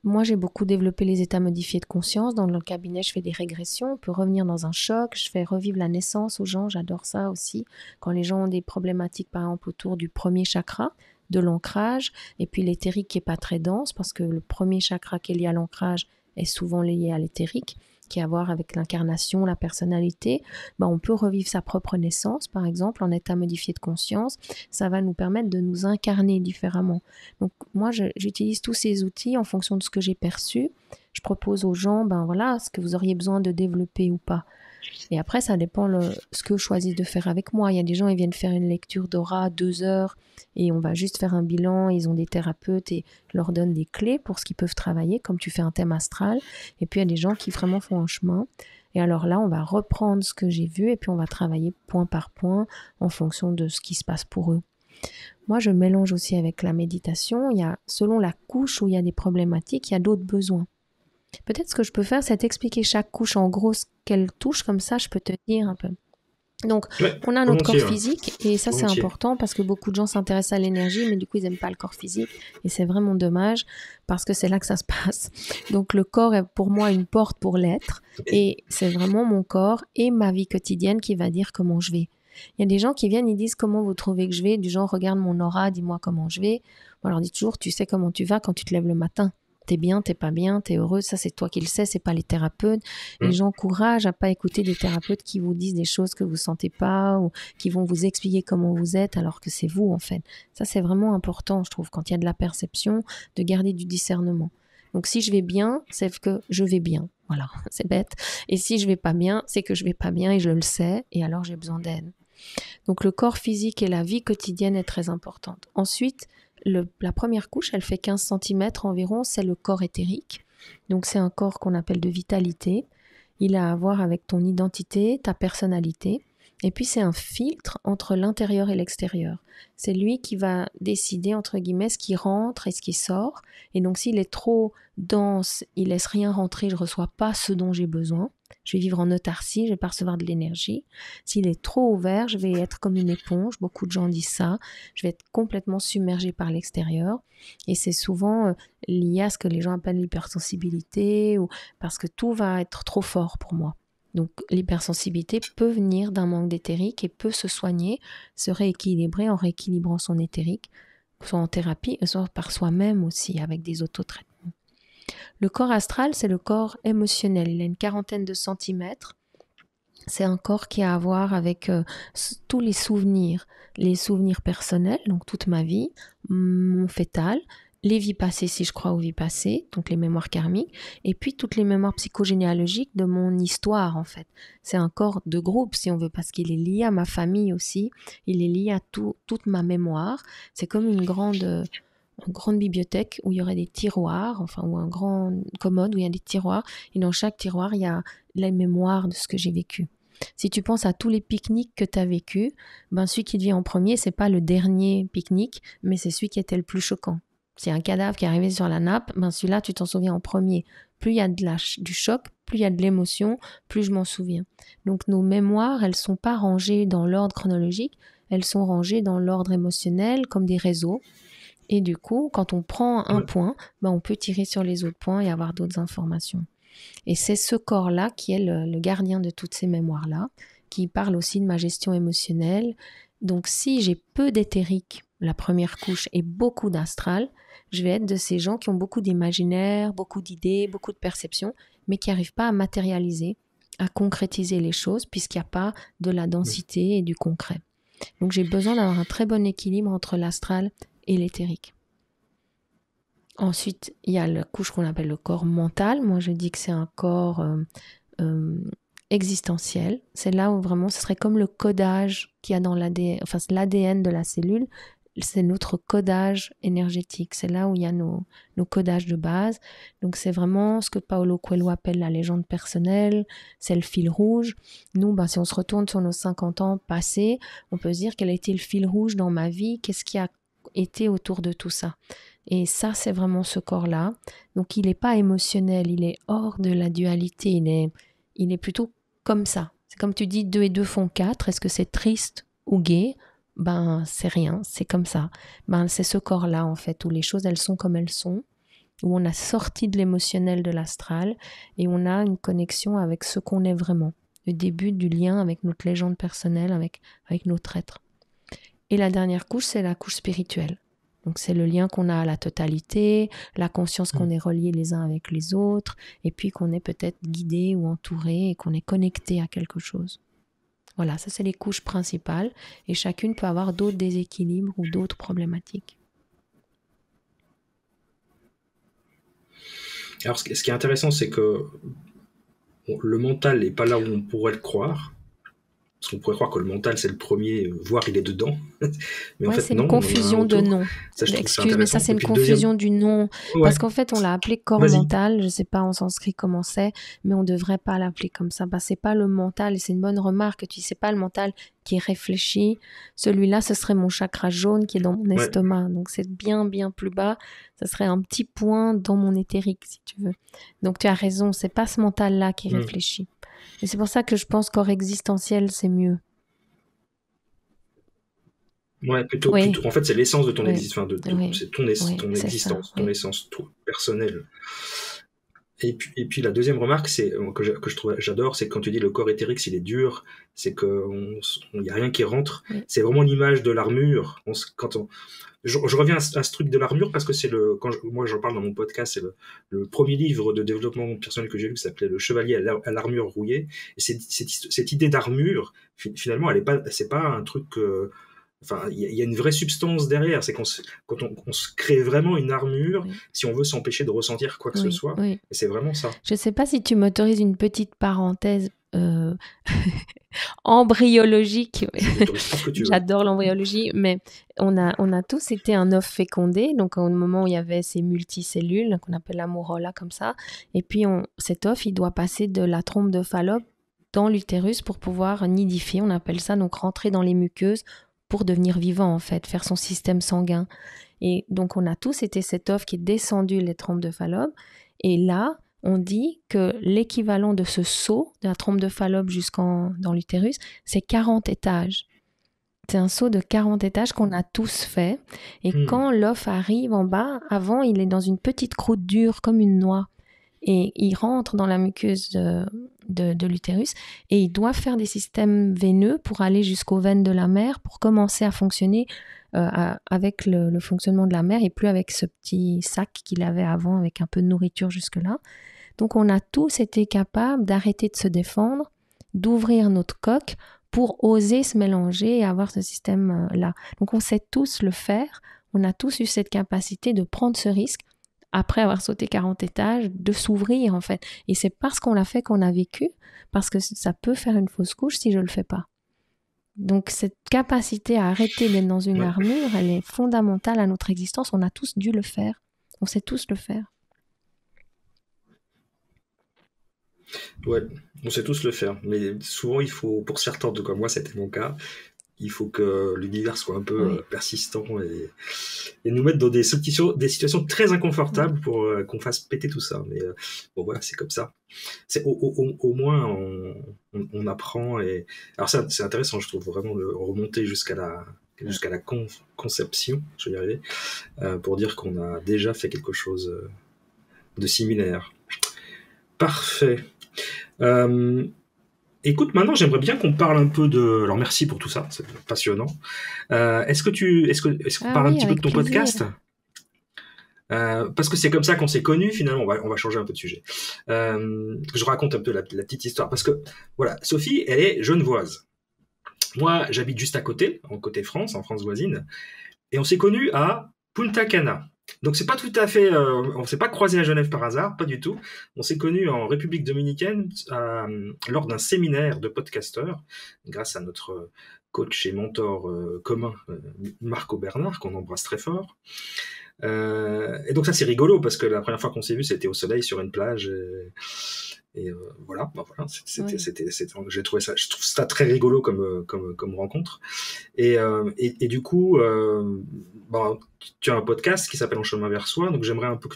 Moi, j'ai beaucoup développé les états modifiés de conscience. Dans le cabinet, je fais des régressions. On peut revenir dans un choc. Je fais revivre la naissance aux gens. J'adore ça aussi. Quand les gens ont des problématiques, par exemple, autour du premier chakra, de l'ancrage, et puis l'éthérique qui n'est pas très dense, parce que le premier chakra qui est lié à l'ancrage est souvent lié à l'éthérique, qui a à voir avec l'incarnation, la personnalité. On peut revivre sa propre naissance, par exemple, en état modifié de conscience. Ça va nous permettre de nous incarner différemment. Donc, moi, j'utilise tous ces outils en fonction de ce que j'ai perçu. Je propose aux gens, ce que vous auriez besoin de développer ou pas. Et après, ça dépend ce que je choisis de faire avec moi. Il y a des gens, ils viennent faire une lecture d'aura 2 heures et on va juste faire un bilan. Ils ont des thérapeutes et leur donnent des clés pour ce qu'ils peuvent travailler, comme tu fais un thème astral. Et puis, il y a des gens qui vraiment font un chemin. Et alors là, on va reprendre ce que j'ai vu et puis on va travailler point par point en fonction de ce qui se passe pour eux. Moi, je mélange aussi avec la méditation. Il y a, selon la couche où il y a des problématiques, il y a d'autres besoins. Peut-être ce que je peux faire, c'est t'expliquer chaque couche en gros ce qu'elle touche, comme ça je peux te dire un peu. Donc, on a notre corps physique, et ça c'est important parce que beaucoup de gens s'intéressent à l'énergie, mais du coup ils n'aiment pas le corps physique, et c'est vraiment dommage parce que c'est là que ça se passe. Donc le corps est pour moi une porte pour l'être, et c'est vraiment mon corps et ma vie quotidienne qui va dire comment je vais. Il y a des gens qui viennent, ils disent comment vous trouvez que je vais, du genre regarde mon aura, dis-moi comment je vais. Moi, je leur dis toujours, tu sais comment tu vas quand tu te lèves le matin. T'es bien, t'es pas bien, t'es heureux, ça c'est toi qui le sais, c'est pas les thérapeutes. Et j'encourage à pas écouter des thérapeutes qui vous disent des choses que vous sentez pas ou qui vont vous expliquer comment vous êtes alors que c'est vous en fait. Ça c'est vraiment important, je trouve, quand il y a de la perception, de garder du discernement. Donc si je vais bien, c'est que je vais bien. Voilà, c'est bête. Et si je vais pas bien, c'est que je vais pas bien et je le sais et alors j'ai besoin d'aide. Donc le corps physique et la vie quotidienne est très importante. Ensuite, la première couche, elle fait 15 cm environ, c'est le corps éthérique. Donc c'est un corps qu'on appelle de vitalité. Il a à voir avec ton identité, ta personnalité. Et puis c'est un filtre entre l'intérieur et l'extérieur. C'est lui qui va décider, entre guillemets, ce qui rentre et ce qui sort. Et donc s'il est trop dense, il laisse rien rentrer, je ne reçois pas ce dont j'ai besoin. Je vais vivre en autarcie, je ne vais pas recevoir de l'énergie. S'il est trop ouvert, je vais être comme une éponge. Beaucoup de gens disent ça. Je vais être complètement submergée par l'extérieur. Et c'est souvent lié à ce que les gens appellent l'hypersensibilité, ou parce que tout va être trop fort pour moi. Donc l'hypersensibilité peut venir d'un manque d'éthérique et peut se soigner, se rééquilibrer en rééquilibrant son éthérique, soit en thérapie, soit par soi-même aussi, avec des autotraitements. Le corps astral, c'est le corps émotionnel. Il a une 40aine de centimètres. C'est un corps qui a à voir avec tous les souvenirs personnels, donc toute ma vie, mon fœtal, les vies passées si je crois aux vies passées, donc les mémoires karmiques, et puis toutes les mémoires psychogénéalogiques de mon histoire en fait. C'est un corps de groupe si on veut, parce qu'il est lié à ma famille aussi, il est lié à toute ma mémoire. C'est comme une grande bibliothèque où il y aurait des tiroirs, ou un grand commode où il y a des tiroirs, et dans chaque tiroir, il y a la mémoire de ce que j'ai vécu. Si tu penses à tous les pique-niques que tu as vécu, celui qui te vient en premier, c'est pas le dernier pique-nique, mais c'est celui qui était le plus choquant. S'il y a un cadavre qui est arrivé sur la nappe, celui-là, tu t'en souviens en premier. Plus il y a du choc, plus il y a de l'émotion, plus je m'en souviens. Donc nos mémoires, elles sont pas rangées dans l'ordre chronologique, elles sont rangées dans l'ordre émotionnel, comme des réseaux. Et du coup, quand on prend un point, on peut tirer sur les autres points et avoir d'autres informations. Et c'est ce corps-là qui est le gardien de toutes ces mémoires-là, qui parle aussi de ma gestion émotionnelle. Donc si j'ai peu d'éthérique, la première couche, et beaucoup d'astral, je vais être de ces gens qui ont beaucoup d'imaginaire, beaucoup d'idées, beaucoup de perceptions, mais qui n'arrivent pas à matérialiser, à concrétiser les choses, puisqu'il n'y a pas de la densité et du concret. Donc j'ai besoin d'avoir un très bon équilibre entre l'astral et l'éthérique. Ensuite, il y a la couche qu'on appelle le corps mental. Moi, je dis que c'est un corps existentiel. C'est là où vraiment, ce serait comme le codage qu'il y a dans l'ADN, l'ADN de la cellule. C'est notre codage énergétique. C'est là où il y a nos codages de base. Donc, c'est vraiment ce que Paulo Coelho appelle la légende personnelle. C'est le fil rouge. Nous, si on se retourne sur nos 50 ans passés, on peut se dire quel a été le fil rouge dans ma vie. Qu'est-ce qui a été autour de tout ça? Et ça, c'est vraiment ce corps-là. Donc, il n'est pas émotionnel, il est hors de la dualité, il est plutôt comme ça. C'est comme tu dis, 2 et 2 font 4. Est-ce que c'est triste ou gai? C'est rien, c'est comme ça. C'est ce corps-là, en fait, où les choses, elles sont comme elles sont, où on a sorti de l'émotionnel de l'astral et on a une connexion avec ce qu'on est vraiment. Le début du lien avec notre légende personnelle, avec notre être. Et la dernière couche, c'est la couche spirituelle. Donc c'est le lien qu'on a à la totalité, la conscience qu'on est reliés les uns avec les autres, et puis qu'on est peut-être guidé ou entouré et qu'on est connecté à quelque chose. Voilà, ça c'est les couches principales, et chacune peut avoir d'autres déséquilibres ou d'autres problématiques. Alors ce qui est intéressant, c'est que le mental n'est pas là où on pourrait le croire. Parce qu'on pourrait croire que le mental, c'est le premier, voire il est dedans. Mais en fait, c'est une confusion de nom. Excuse, mais ça, c'est une confusion du nom. Ouais. Parce qu'en fait, on l'a appelé corps mental. Je ne sais pas en sanskrit comment c'est, mais on ne devrait pas l'appeler comme ça. Ce n'est pas le mental, et c'est une bonne remarque. Tu sais pas le mental qui est réfléchi. Celui-là, ce serait mon chakra jaune qui est dans mon estomac. Donc, c'est bien, bien plus bas. Ça serait un petit point dans mon éthérique, si tu veux. Donc, tu as raison. Ce n'est pas ce mental-là qui réfléchit. Et c'est pour ça que je pense corps existentiel, c'est mieux. Ouais, plutôt. En fait, c'est l'essence de ton existence. C'est ton existence, ton essence personnelle. Et puis la deuxième remarque, c'est j'adore, c'est quand tu dis le corps éthérique, s'il est dur, c'est qu'il n'y a rien qui rentre. C'est vraiment l'image de l'armure. Je reviens à ce truc de l'armure parce que c'est moi j'en parle dans mon podcast, c'est le premier livre de développement personnel que j'ai lu qui s'appelait Le Chevalier à l'armure rouillée. Et cette idée d'armure, finalement, c'est pas un truc. Il y a une vraie substance derrière. C'est quand on se crée vraiment une armure, si on veut s'empêcher de ressentir quoi que ce soit. Et c'est vraiment ça. Je ne sais pas si tu m'autorises une petite parenthèse embryologique. J'adore l'embryologie, mais on a tous été un œuf fécondé, donc au moment où il y avait ces multicellules qu'on appelle l'amourola comme ça, et puis cet œuf il doit passer de la trompe de Fallope dans l'utérus pour pouvoir nidifier, on appelle ça, donc rentrer dans les muqueuses pour devenir vivant en fait, faire son système sanguin. Et donc on a tous été cet œuf qui est descendu les trompes de Fallope, et là on dit que l'équivalent de ce saut, de la trompe de Fallope dans l'utérus, c'est 40 étages. C'est un saut de 40 étages qu'on a tous fait. Et quand l'œuf arrive en bas, avant, il est dans une petite croûte dure comme une noix. Et il rentre dans la muqueuse de l'utérus et il doit faire des systèmes veineux pour aller jusqu'aux veines de la mère pour commencer à fonctionner avec le fonctionnement de la mère et plus avec ce petit sac qu'il avait avant avec un peu de nourriture jusque-là. Donc on a tous été capables d'arrêter de se défendre, d'ouvrir notre coque pour oser se mélanger et avoir ce système-là. Donc on sait tous le faire, on a tous eu cette capacité de prendre ce risque après avoir sauté 40 étages, de s'ouvrir en fait. Et c'est parce qu'on l'a fait qu'on a vécu, parce que ça peut faire une fausse couche si je ne le fais pas. Donc cette capacité à arrêter d'être dans une armure, elle est fondamentale à notre existence. On a tous dû le faire. On sait tous le faire. Ouais, on sait tous le faire. Mais souvent, il faut, pour certains, en tout cas moi, c'était mon cas, il faut que l'univers soit un peu persistant et nous mettre dans des situations très inconfortables pour qu'on fasse péter tout ça. Mais bon, voilà, c'est comme ça. Au moins, on apprend. Alors, c'est intéressant, je trouve, vraiment de remonter jusqu'à la conception, je vais y arriver, pour dire qu'on a déjà fait quelque chose de similaire. Parfait. Écoute, maintenant, j'aimerais bien qu'on parle un peu de... Alors, merci pour tout ça, c'est passionnant. Est-ce qu'on parle un petit peu de ton podcast ? Parce que c'est comme ça qu'on s'est connus, finalement. On va changer un peu de sujet. Je raconte un peu la petite histoire. Parce que, voilà, Sophie, elle est genevoise. Moi, j'habite juste à côté, en côté France, en France voisine. Et on s'est connus à Punta Cana. Donc c'est pas tout à fait, on s'est pas croisés à Genève par hasard, pas du tout. On s'est connus en République dominicaine lors d'un séminaire de podcasteurs, grâce à notre coach et mentor commun, Marco Bernard, qu'on embrasse très fort. Et donc ça c'est rigolo parce que la première fois qu'on s'est vu, c'était au soleil sur une plage. Et voilà, je trouve ça très rigolo comme rencontre. Et du coup, tu as un podcast qui s'appelle En chemin vers soi, donc j'aimerais un peu que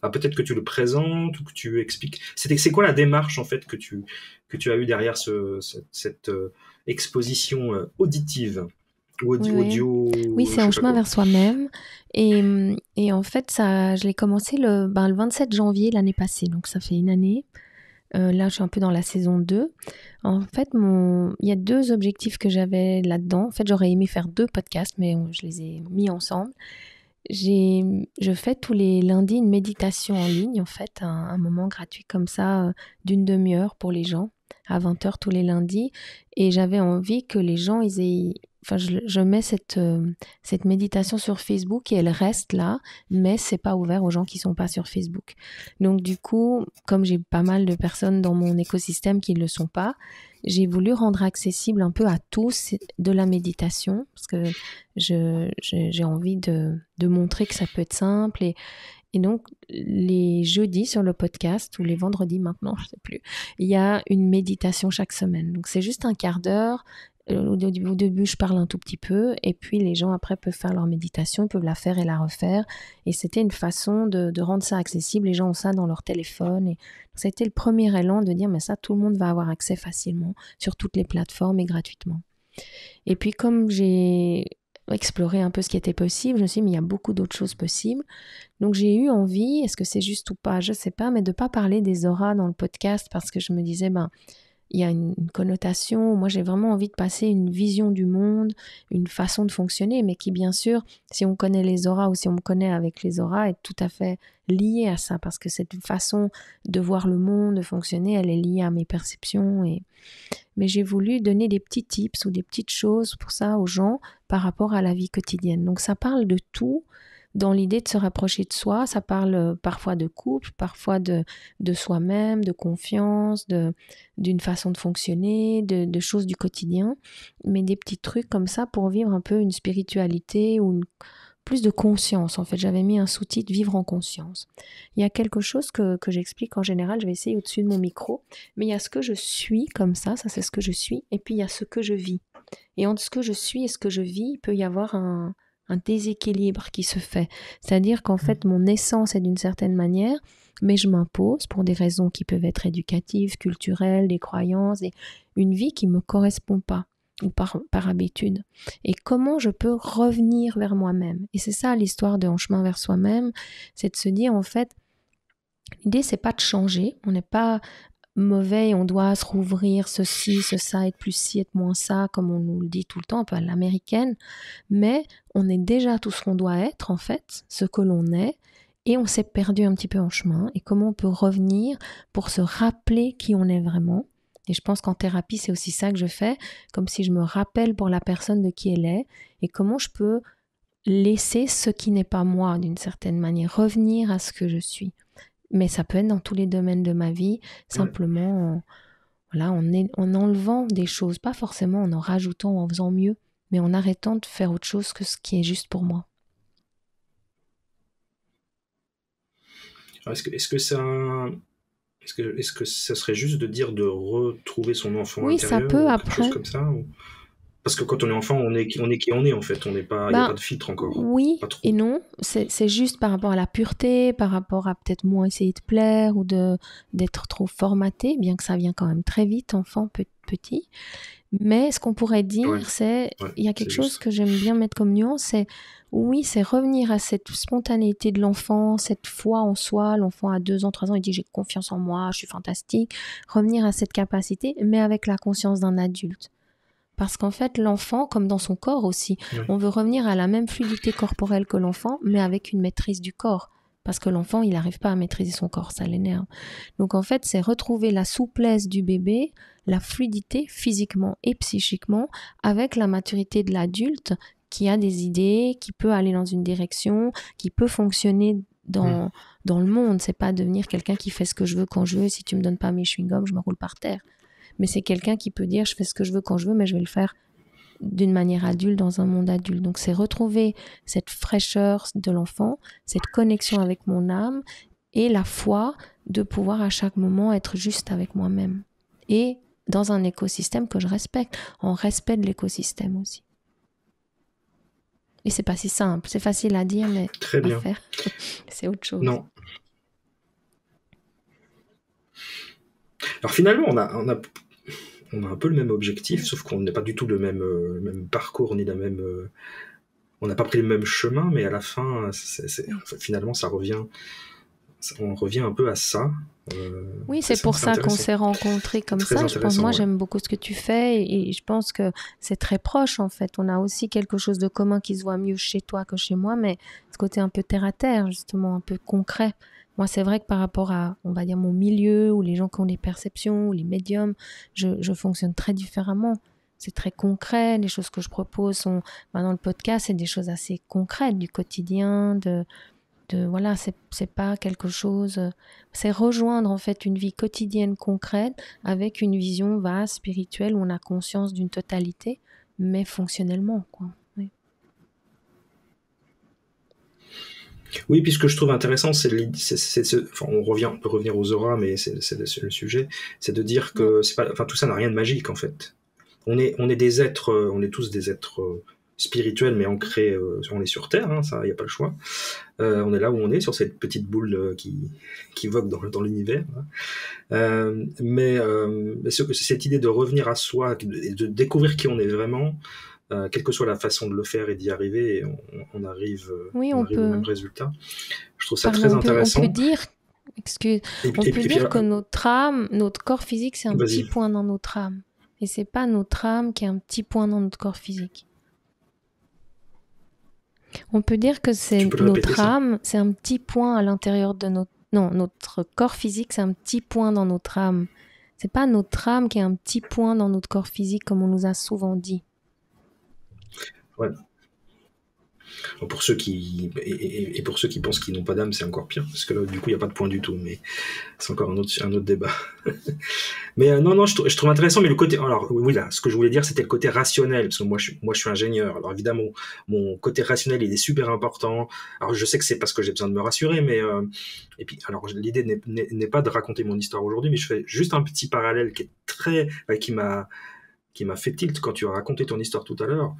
peut-être que tu le présentes ou que tu expliques. C'est quoi la démarche en fait que tu as eu derrière cette exposition auditive ou audio? Oui, c'est En chemin vers soi-même. Et en fait, je l'ai commencé le 27 janvier l'année passée, donc ça fait une année. Là, je suis un peu dans la saison 2. En fait, il y a 2 objectifs que j'avais là-dedans. En fait, j'aurais aimé faire 2 podcasts, mais je les ai mis ensemble. Je fais tous les lundis une méditation en ligne, en fait, un moment gratuit comme ça, d'une demi-heure pour les gens, à 20h tous les lundis. Et j'avais envie que les gens, je mets cette méditation sur Facebook et elle reste là, mais c'est pas ouvert aux gens qui sont pas sur Facebook. Donc du coup, comme j'ai pas mal de personnes dans mon écosystème qui ne le sont pas, j'ai voulu rendre accessible un peu à tous de la méditation parce que j'ai envie de montrer que ça peut être simple et donc, les jeudis sur le podcast, ou les vendredis maintenant, je ne sais plus, il y a une méditation chaque semaine. Donc, c'est juste un quart d'heure. Au début, je parle un tout petit peu, et puis les gens, après, peuvent faire leur méditation, ils peuvent la faire et la refaire. Et c'était une façon de rendre ça accessible. Les gens ont ça dans leur téléphone. Et c'était le premier élan de dire, mais ça, tout le monde va avoir accès facilement sur toutes les plateformes et gratuitement. Et puis, comme j'ai exploré un peu ce qui était possible, je me suis dit, mais il y a beaucoup d'autres choses possibles. Donc j'ai eu envie, est-ce que c'est juste ou pas, je ne sais pas, mais de ne pas parler des auras dans le podcast parce que je me disais, il y a une connotation, moi j'ai vraiment envie de passer une vision du monde, une façon de fonctionner, mais qui bien sûr, si on connaît les auras ou si on me connaît avec les auras, est tout à fait liée à ça, parce que cette façon de voir le monde, de fonctionner, elle est liée à mes perceptions. Mais j'ai voulu donner des petits tips ou des petites choses pour ça aux gens par rapport à la vie quotidienne. Donc ça parle de tout, dans l'idée de se rapprocher de soi. Ça parle parfois de couple, parfois de soi-même, de confiance, d'une façon de fonctionner, de choses du quotidien, mais des petits trucs comme ça pour vivre un peu une spiritualité ou plus de conscience. En fait, j'avais mis un sous-titre « Vivre en conscience ». Il y a quelque chose que j'explique en général, je vais essayer au-dessus de mon micro, mais il y a ce que je suis comme ça c'est ce que je suis, et puis il y a ce que je vis. Et entre ce que je suis et ce que je vis, il peut y avoir un déséquilibre qui se fait. C'est-à-dire qu'en fait, mon essence est d'une certaine manière, mais je m'impose pour des raisons qui peuvent être éducatives, culturelles, des croyances, et une vie qui ne me correspond pas, ou par habitude. Et comment je peux revenir vers moi-même? Et c'est ça l'histoire de En chemin vers soi-même, c'est de se dire en fait, l'idée c'est pas de changer, on n'est pas mauvais et on doit se rouvrir ceci, ça, être plus ci, être moins ça, comme on nous le dit tout le temps, un peu à l'américaine, mais on est déjà tout ce qu'on doit être en fait, ce que l'on est, et on s'est perdu un petit peu en chemin, et comment on peut revenir pour se rappeler qui on est vraiment. Et je pense qu'en thérapie, c'est aussi ça que je fais, comme si je me rappelle pour la personne de qui elle est, et comment je peux laisser ce qui n'est pas moi d'une certaine manière, revenir à ce que je suis. Mais ça peut être dans tous les domaines de ma vie, simplement en enlevant des choses, pas forcément en rajoutant ou en faisant mieux, mais en arrêtant de faire autre chose que ce qui est juste pour moi. Est-ce que ça serait juste de dire de retrouver son enfant intérieur, ça peut, quelque chose comme ça ou... Parce que quand on est enfant, on est qui on est en fait, il n'y a pas de filtre encore. Oui et non, c'est juste par rapport à la pureté, par rapport à peut-être moins essayer de plaire ou d'être trop formaté, bien que ça vient quand même très vite, enfant, petit. Mais ce qu'on pourrait dire, il y a quelque chose que j'aime bien mettre comme nuance, c'est revenir à cette spontanéité de l'enfant, cette foi en soi. L'enfant à 2 ans, 3 ans, il dit j'ai confiance en moi, je suis fantastique. Revenir à cette capacité, mais avec la conscience d'un adulte. Parce qu'en fait, l'enfant, comme dans son corps aussi, on veut revenir à la même fluidité corporelle que l'enfant, mais avec une maîtrise du corps. Parce que l'enfant, il n'arrive pas à maîtriser son corps, ça l'énerve. Donc en fait, c'est retrouver la souplesse du bébé, la fluidité physiquement et psychiquement, avec la maturité de l'adulte qui a des idées, qui peut aller dans une direction, qui peut fonctionner dans le monde. C'est pas devenir quelqu'un qui fait ce que je veux quand je veux. Si tu me donnes pas mes chewing-gums, je me roule par terre. Mais c'est quelqu'un qui peut dire je fais ce que je veux quand je veux, mais je vais le faire d'une manière adulte dans un monde adulte. Donc c'est retrouver cette fraîcheur de l'enfant, cette connexion avec mon âme et la foi de pouvoir à chaque moment être juste avec moi-même. Et dans un écosystème que je respecte, en respect de l'écosystème aussi. Et c'est pas si simple, c'est facile à dire, mais très bien. À faire, c'est autre chose. Non. Alors finalement, on a un peu le même objectif, sauf qu'on n'a pas du tout le même parcours, ni la même... on n'a pas pris le même chemin, mais à la fin, finalement, on revient un peu à ça. Oui, c'est pour ça qu'on s'est rencontrés comme ça. Je pense, moi, j'aime beaucoup ce que tu fais et je pense que c'est très proche, en fait. On a aussi quelque chose de commun qui se voit mieux chez toi que chez moi, mais ce côté un peu terre-à-terre, justement, un peu concret. Moi, c'est vrai que par rapport à, on va dire, mon milieu, ou les gens qui ont des perceptions, ou les médiums, je fonctionne très différemment. C'est très concret. Les choses que je propose sont, dans le podcast, c'est des choses assez concrètes, du quotidien, voilà, c'est pas quelque chose... C'est rejoindre, en fait, une vie quotidienne concrète avec une vision vaste, spirituelle, où on a conscience d'une totalité, mais fonctionnellement, quoi. Oui, puis ce que je trouve intéressant, on peut revenir aux auras, mais c'est le sujet, c'est de dire que tout ça n'a rien de magique, en fait. On est des êtres, on est tous des êtres spirituels, mais ancrés, on est sur Terre, ça, il n'y a pas le choix. On est là où on est, sur cette petite boule qui vogue dans l'univers. Mais cette idée de revenir à soi, de découvrir qui on est vraiment, quelle que soit la façon de le faire et d'y arriver, on arrive au même résultat. Je trouve ça très intéressant. On peut dire, que notre âme, notre corps physique, c'est un petit point dans notre âme. Et c'est pas notre âme qui est un petit point dans notre corps physique. On peut dire que c'est notre âme, c'est un petit point à l'intérieur de notre... Non, notre corps physique, c'est un petit point dans notre âme. C'est pas notre âme qui est un petit point dans notre corps physique, comme on nous a souvent dit. Ouais. Pour ceux qui pensent qu'ils n'ont pas d'âme, c'est encore pire, parce que là, du coup, il n'y a pas de point du tout, mais c'est encore un autre débat. Mais non, je trouve intéressant, mais le côté... Alors, oui, là, ce que je voulais dire, c'était le côté rationnel, parce que moi, je suis ingénieur, alors évidemment, mon côté rationnel, il est super important. Alors, je sais que c'est parce que j'ai besoin de me rassurer, mais... et puis, alors, l'idée n'est pas de raconter mon histoire aujourd'hui, mais je fais juste un petit parallèle qui est qui m'a fait tilt quand tu as raconté ton histoire tout à l'heure.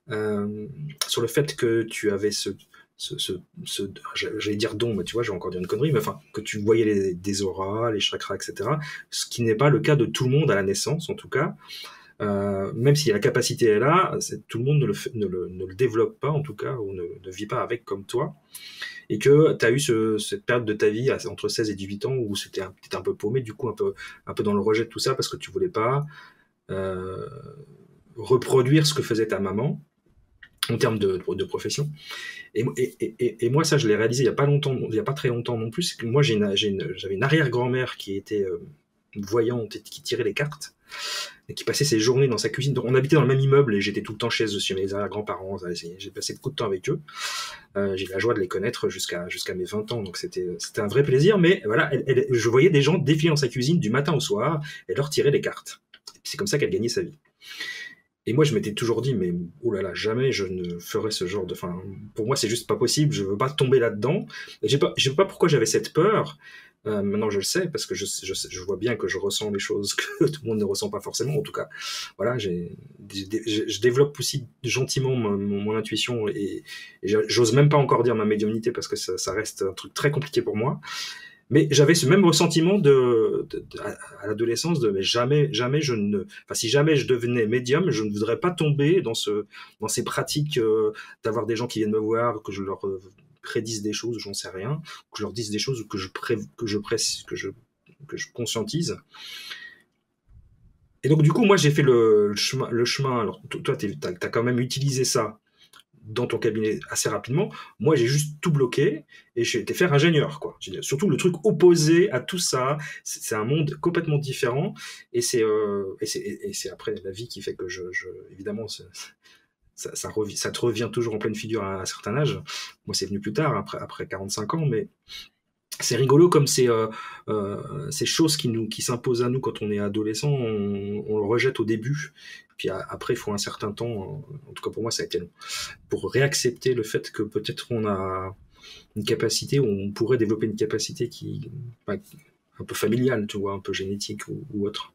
sur le fait que tu avais j'allais dire don, mais tu vois, j'ai encore dit une connerie, mais enfin, que tu voyais des auras, les chakras, etc. Ce qui n'est pas le cas de tout le monde à la naissance, en tout cas. Même si la capacité est là, tout le monde ne le développe pas, en tout cas, ou ne vit pas avec comme toi. Et que tu as eu cette période de ta vie entre 16 et 18 ans où t'étais un peu paumé, du coup, un peu dans le rejet de tout ça, parce que tu voulais pas reproduire ce que faisait ta maman en termes de profession. Et moi, ça, je l'ai réalisé il y a pas très longtemps non plus. C'est que moi, j'avais une arrière-grand-mère qui était voyante et qui tirait les cartes et qui passait ses journées dans sa cuisine. Donc, on habitait dans le même immeuble et j'étais tout le temps chez mes arrière-grands-parents. J'ai passé beaucoup de temps avec eux. J'ai eu la joie de les connaître jusqu'à mes 20 ans. Donc, c'était un vrai plaisir. Mais voilà, je voyais des gens défiler dans sa cuisine du matin au soir et leur tirer les cartes. C'est comme ça qu'elle gagnait sa vie. Et moi, je m'étais toujours dit, mais oh là là, jamais je ne ferais ce genre de... Enfin, pour moi, c'est juste pas possible, je veux pas tomber là-dedans. Et je sais pas pourquoi j'avais cette peur. Maintenant, je le sais, parce que je vois bien que je ressens les choses que tout le monde ne ressent pas forcément. En tout cas, voilà, je développe aussi gentiment mon intuition et j'ose même pas encore dire ma médiumnité, parce que ça reste un truc très compliqué pour moi. Mais j'avais ce même ressentiment à l'adolescence mais jamais je ne, enfin, si jamais je devenais médium, je ne voudrais pas tomber dans ces pratiques d'avoir des gens qui viennent me voir, que je leur prédise des choses, j'en sais rien, que je leur dise des choses ou que je conscientise. Et donc du coup, moi j'ai fait le chemin. Alors toi, t'as quand même utilisé ça dans ton cabinet assez rapidement. Moi, j'ai juste tout bloqué et j'ai été faire ingénieur, quoi. Surtout le truc opposé à tout ça. C'est un monde complètement différent et c'est après la vie qui fait que évidemment, ça te revient toujours en pleine figure à un certain âge. Moi, c'est venu plus tard, après 45 ans, mais c'est rigolo comme ces choses qui s'imposent à nous quand on est adolescent, on le rejette au début. Puis après, il faut un certain temps, en tout cas pour moi, ça a été long, pour réaccepter le fait que peut-être on a une capacité, ou on pourrait développer une capacité un peu familiale, tu vois, un peu génétique ou autre.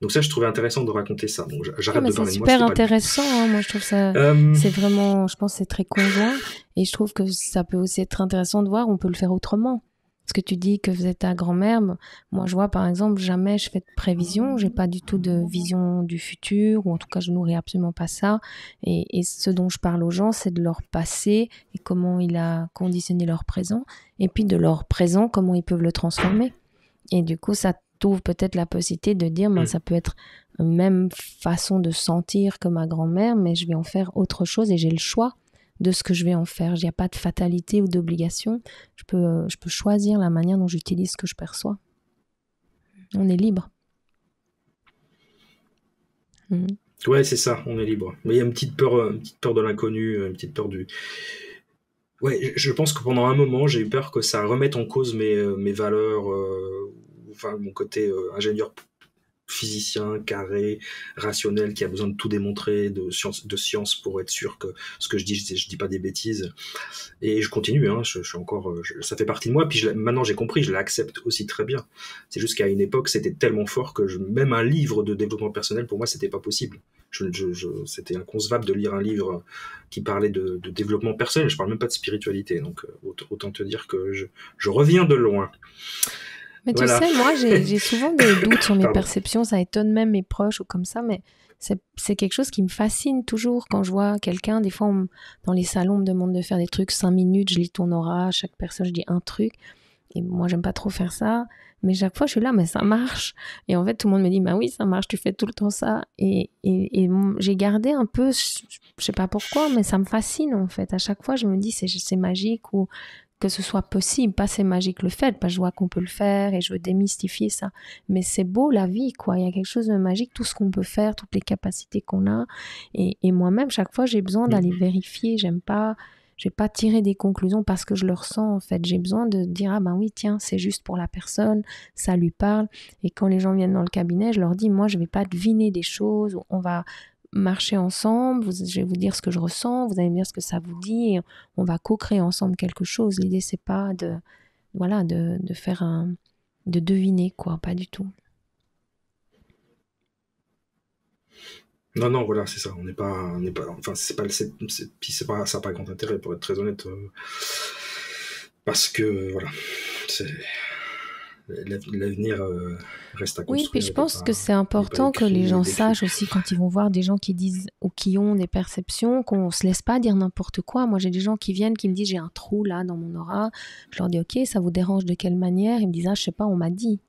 Donc ça, je trouvais intéressant de raconter ça. Bon, j'arrête de parler de moi. C'est super intéressant, hein. Moi, je trouve ça, c'est vraiment, je pense que c'est très conjoint. Et je trouve que ça peut aussi être intéressant de voir, on peut le faire autrement. Parce que tu dis que vous êtes ta grand-mère. Moi, je vois, par exemple, jamais je fais de prévision. J'ai pas du tout de vision du futur, ou en tout cas, je nourris absolument pas ça. Et ce dont je parle aux gens, c'est de leur passé et comment il a conditionné leur présent. Et puis de leur présent, comment ils peuvent le transformer. Et du coup, ça t'ouvre peut-être la possibilité de dire, ça peut être la même façon de sentir que ma grand-mère, mais je vais en faire autre chose et j'ai le choix de ce que je vais en faire. Il n'y a pas de fatalité ou d'obligation. Je peux choisir la manière dont j'utilise ce que je perçois. On est libre. Ouais, c'est ça, on est libre. Mais il y a une petite peur de l'inconnu, une petite peur du... Ouais, je pense que pendant un moment, j'ai eu peur que ça remette en cause mes valeurs, enfin mon côté ingénieur physicien, carré, rationnel, qui a besoin de tout démontrer, de science pour être sûr que ce que je dis pas des bêtises. Et je continue, hein, je suis encore, ça fait partie de moi. Puis maintenant j'ai compris, je l'accepte aussi très bien. C'est juste qu'à une époque, c'était tellement fort que même un livre de développement personnel, pour moi, c'était pas possible. C'était inconcevable de lire un livre qui parlait de développement personnel. Je parle même pas de spiritualité. Donc autant te dire que je reviens de loin. Mais tu sais, moi, j'ai souvent des doutes sur mes perceptions. Ça étonne même mes proches ou comme ça, mais c'est quelque chose qui me fascine toujours quand je vois quelqu'un. Des fois, dans les salons, on me demande de faire des trucs 5 minutes. Je lis ton aura. Chaque personne, je dis un truc. Et moi, j'aime pas trop faire ça. Mais chaque fois, je suis là, mais ça marche. Et en fait, tout le monde me dit, bah oui, ça marche, tu fais tout le temps ça. Et j'ai gardé un peu, je sais pas pourquoi, mais ça me fascine, en fait. À chaque fois, je me dis, c'est magique ou que ce soit possible. Pas c'est magique le fait, parce que je vois qu'on peut le faire et je veux démystifier ça. Mais c'est beau la vie, quoi. Il y a quelque chose de magique, tout ce qu'on peut faire, toutes les capacités qu'on a. Et moi-même, chaque fois, j'ai besoin d'aller vérifier. Je vais pas tirer des conclusions parce que je le ressens, en fait. J'ai besoin de dire, ah ben oui, tiens, c'est juste pour la personne, ça lui parle. Et quand les gens viennent dans le cabinet, je leur dis, moi, je vais pas deviner des choses, on va marcher ensemble, je vais vous dire ce que je ressens, vous allez me dire ce que ça vous dit, et on va co-créer ensemble quelque chose. L'idée, c'est pas de faire de deviner, quoi, pas du tout. Non, non, voilà, c'est ça. Enfin, puis ça n'a pas grand intérêt, pour être très honnête, parce que, voilà, c'est, l'avenir reste à Oui, puis construire, je pense que c'est il n'est pas important que les écrit, gens décrit. sachent aussi quand ils vont voir des gens qui disent ou qui ont des perceptions, qu'on se laisse pas dire n'importe quoi. Moi, j'ai des gens qui viennent, qui me disent j'ai un trou là dans mon aura. Je leur dis ok, ça vous dérange de quelle manière? Ils me disent ah, je sais pas, on m'a dit.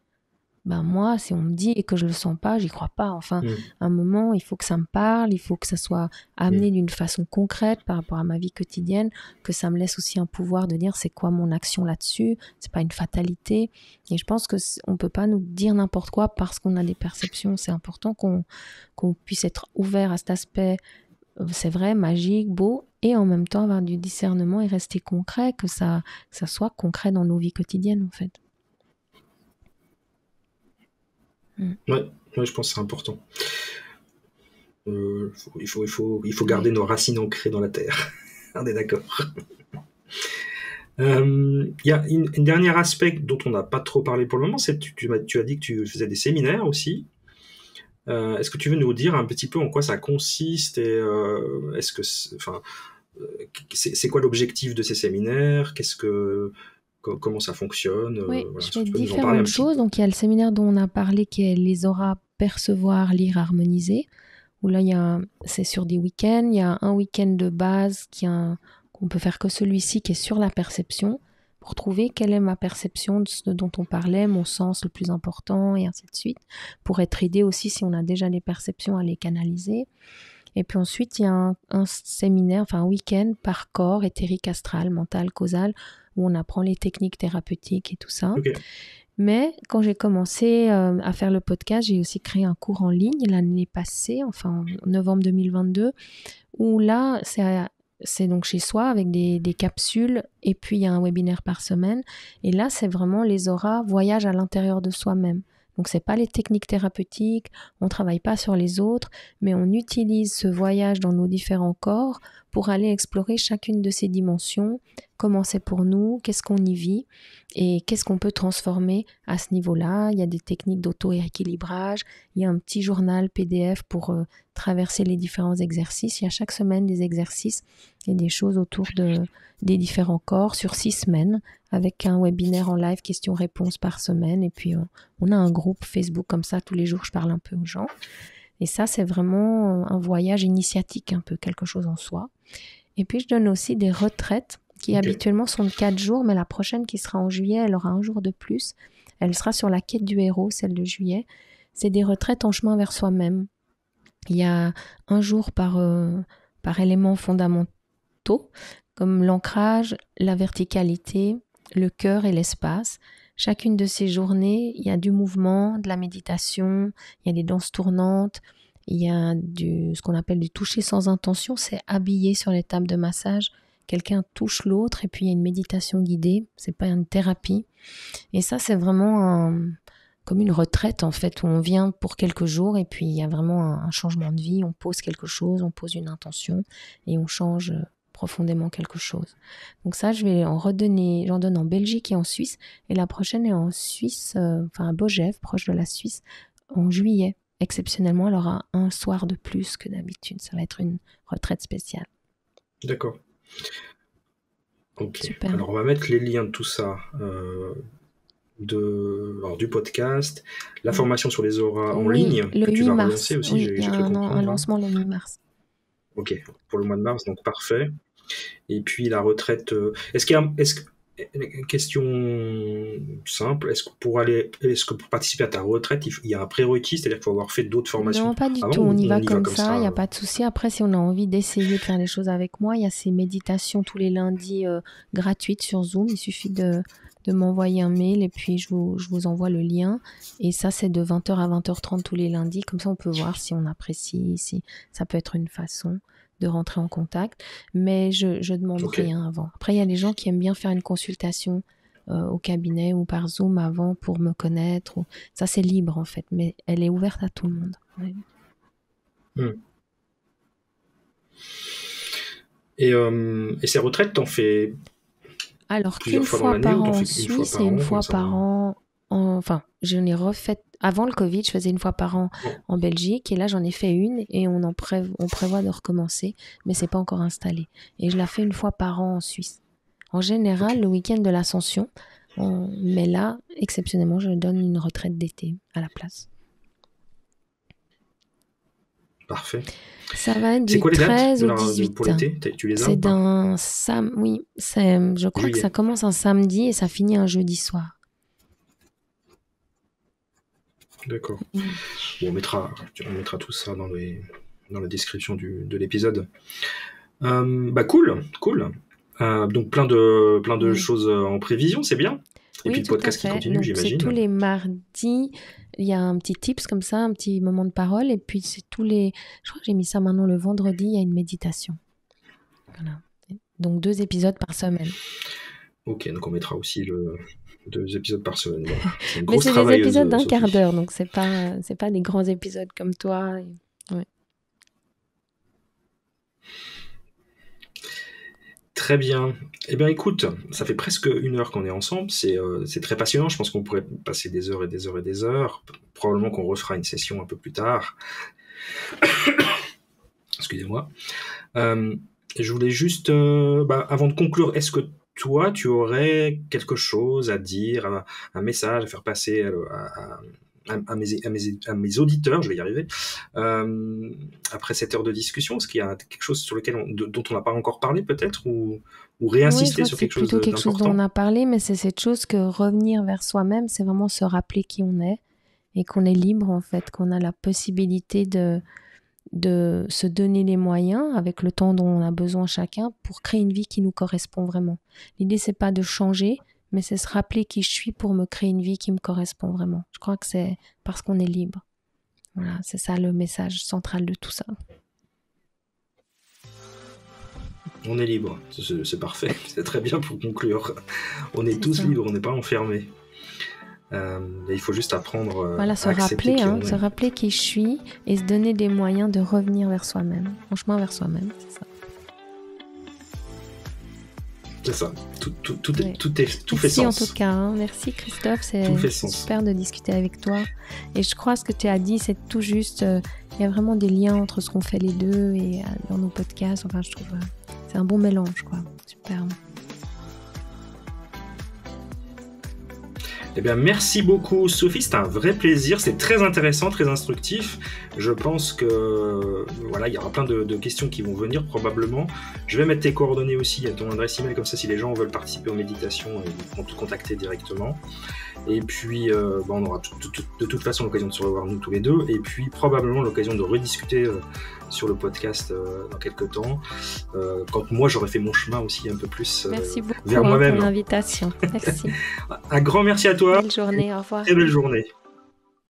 Ben moi, si on me dit et que je le sens pas, j'y crois pas. Enfin, à un moment, il faut que ça me parle, il faut que ça soit amené d'une façon concrète par rapport à ma vie quotidienne, que ça me laisse aussi un pouvoir de dire c'est quoi mon action là-dessus. C'est pas une fatalité. Et je pense que on peut pas nous dire n'importe quoi parce qu'on a des perceptions. C'est important qu'on puisse être ouvert à cet aspect. C'est vrai, magique, beau, et en même temps avoir du discernement et rester concret, que ça soit concret dans nos vies quotidiennes en fait. Ouais, je pense que c'est important. Il faut garder nos racines ancrées dans la terre. On est d'accord. Il y a un dernier aspect dont on n'a pas trop parlé pour le moment, c'est que tu as dit que tu faisais des séminaires aussi. Est-ce que tu veux nous dire un petit peu en quoi ça consiste et est-ce que c'est quoi l'objectif de ces séminaires? Comment ça fonctionne? Oui, Voilà, je est-ce que fais tu peux nous en parler un différentes petit choses. peu? Donc, il y a le séminaire dont on a parlé qui est les auras percevoir, lire, harmoniser. Où là, c'est sur des week-ends. Il y a un week-end de base qu'on peut faire que celui-ci qui est sur la perception pour trouver quelle est ma perception de ce dont on parlait, mon sens le plus important et ainsi de suite. Pour être aidé aussi si on a déjà des perceptions à les canaliser. Et puis ensuite, il y a un séminaire, enfin un week-end par corps, éthérique, astral, mental, causal, où on apprend les techniques thérapeutiques et tout ça. Okay. Mais quand j'ai commencé à faire le podcast, j'ai aussi créé un cours en ligne l'année passée, enfin en novembre 2022, où là, c'est donc chez soi avec des capsules et puis il y a un webinaire par semaine. Et là, c'est vraiment les auras, voyage à l'intérieur de soi-même. Donc, c'est pas les techniques thérapeutiques, on travaille pas sur les autres, mais on utilise ce voyage dans nos différents corps pour aller explorer chacune de ces dimensions, comment c'est pour nous, qu'est-ce qu'on y vit et qu'est-ce qu'on peut transformer à ce niveau-là. Il y a des techniques d'auto-équilibrage, il y a un petit journal PDF pour traverser les différents exercices. Il y a chaque semaine des exercices et des choses autour des différents corps sur 6 semaines avec un webinaire en live questions-réponses par semaine. Et puis, on a un groupe Facebook comme ça. Tous les jours, je parle un peu aux gens. Et ça, c'est vraiment un voyage initiatique, un peu quelque chose en soi. Et puis, je donne aussi des retraites qui habituellement sont de 4 jours, mais la prochaine qui sera en juillet, elle aura un jour de plus. Elle sera sur la quête du héros, celle de juillet. C'est des retraites en chemin vers soi-même. Il y a un jour par éléments fondamentaux, comme l'ancrage, la verticalité, le cœur et l'espace. Chacune de ces journées, il y a du mouvement, de la méditation, il y a des danses tournantes, il y a ce qu'on appelle du toucher sans intention, c'est habillé sur les tables de massage. Quelqu'un touche l'autre et puis il y a une méditation guidée, c'est pas une thérapie. Et ça, c'est vraiment comme une retraite en fait, où on vient pour quelques jours et puis il y a vraiment un changement de vie, on pose quelque chose, on pose une intention et on change profondément quelque chose. Donc ça, je vais en redonner, j'en donne en Belgique et en Suisse, et la prochaine est en Suisse, à Bogève, proche de la Suisse, en juillet. Exceptionnellement, elle aura un soir de plus que d'habitude. Ça va être une retraite spéciale. D'accord. Ok. Super. Alors, on va mettre les liens de tout ça. Du podcast, la formation sur les auras en ligne, le que 8 tu vas mars. relancer aussi, Oui, il y a un lancement le 8 mars. Ok, pour le mois de mars, donc parfait. Et puis la retraite, question simple, est-ce que pour participer à ta retraite, il y a un prérequis, c'est-à-dire qu'il faut avoir fait d'autres formations? Non, pas du tout, on y va comme ça, il n'y a pas de souci. Après, si on a envie d'essayer de faire les choses avec moi, il y a ces méditations tous les lundis gratuites sur Zoom, il suffit de m'envoyer un mail et puis je vous envoie le lien. Et ça, c'est de 20h à 20h30 tous les lundis. Comme ça, on peut voir si on apprécie, si ça peut être une façon de rentrer en contact. Mais je demande rien avant. Après, il y a des gens qui aiment bien faire une consultation au cabinet ou par Zoom avant pour me connaître. Ça, c'est libre en fait, mais elle est ouverte à tout le monde. Ouais. Et ces retraites, t'en fais alors qu'une fois par an en Suisse et une fois par an enfin, j'en ai refait avant le Covid, je faisais une fois par an en Belgique et là j'en ai fait une et on prévoit de recommencer, mais c'est pas encore installé. Et je la fais une fois par an en Suisse. En général, le week-end de l'Ascension, mais là, exceptionnellement, je donne une retraite d'été à la place. Parfait. Ça va être du 13 au 18. Pour l'été, tu les as? C'est oui, je crois que ça commence un samedi et ça finit un jeudi soir. D'accord. Bon, on mettra tout ça dans la description de l'épisode. Cool. Donc plein de choses en prévision, c'est bien. Et puis le podcast qui continue, j'imagine. C'est tous les mardis, il y a un petit tips comme ça, un petit moment de parole. Et puis c'est je crois que j'ai mis ça maintenant le vendredi, il y a une méditation. Voilà. Donc 2 épisodes par semaine. Ok, donc on mettra aussi 2 épisodes par semaine. Voilà. Mais c'est des épisodes d'un quart d'heure, donc c'est pas des grands épisodes comme toi. Ouais. Très bien. Eh bien, écoute, ça fait presque 1 heure qu'on est ensemble. C'est très passionnant. Je pense qu'on pourrait passer des heures et des heures et des heures. Probablement qu'on refera une session un peu plus tard. Excusez-moi. Je voulais juste, avant de conclure, est-ce que toi, tu aurais quelque chose à dire, un message à faire passer à mes auditeurs, je vais y arriver, après cette heure de discussion? Est-ce qu'il y a quelque chose sur lequel dont on n'a pas encore parlé peut-être, ou réinsister sur quelque chose d'important? C'est plutôt quelque chose dont on a parlé, mais c'est cette chose que revenir vers soi-même, c'est vraiment se rappeler qui on est et qu'on est libre en fait, qu'on a la possibilité de se donner les moyens avec le temps dont on a besoin chacun pour créer une vie qui nous correspond vraiment. L'idée, c'est pas de changer, mais c'est se rappeler qui je suis pour me créer une vie qui me correspond vraiment. Je crois que c'est parce qu'on est libre. Voilà, c'est ça le message central de tout ça. On est libre, c'est parfait, c'est très bien pour conclure. On est tous libres, on n'est pas enfermés. Il faut juste apprendre se rappeler qui je suis et se donner des moyens de revenir vers soi-même, en chemin vers soi-même, c'est ça. C'est ça, tout fait sens. Merci en tout cas, merci Christophe, c'est super de discuter avec toi. Et je crois ce que tu as dit, c'est tout juste, il y a vraiment des liens entre ce qu'on fait les deux et dans nos podcasts, enfin je trouve, c'est un bon mélange, quoi, super. Eh bien, merci beaucoup, Sophie. C'était un vrai plaisir. C'est très intéressant, très instructif. Je pense que il y aura plein de questions qui vont venir probablement. Je vais mettre tes coordonnées aussi, ton adresse email, comme ça, si les gens veulent participer aux méditations, ils vont te contacter directement. Et puis, on aura de toute façon l'occasion de se revoir nous tous les deux. Et puis, probablement l'occasion de rediscuter sur le podcast dans quelques temps. Quand moi, j'aurai fait mon chemin aussi un peu plus vers moi-même. Merci beaucoup pour l'invitation. Merci. Un grand merci à toi. Belle journée, au revoir. Très belle journée.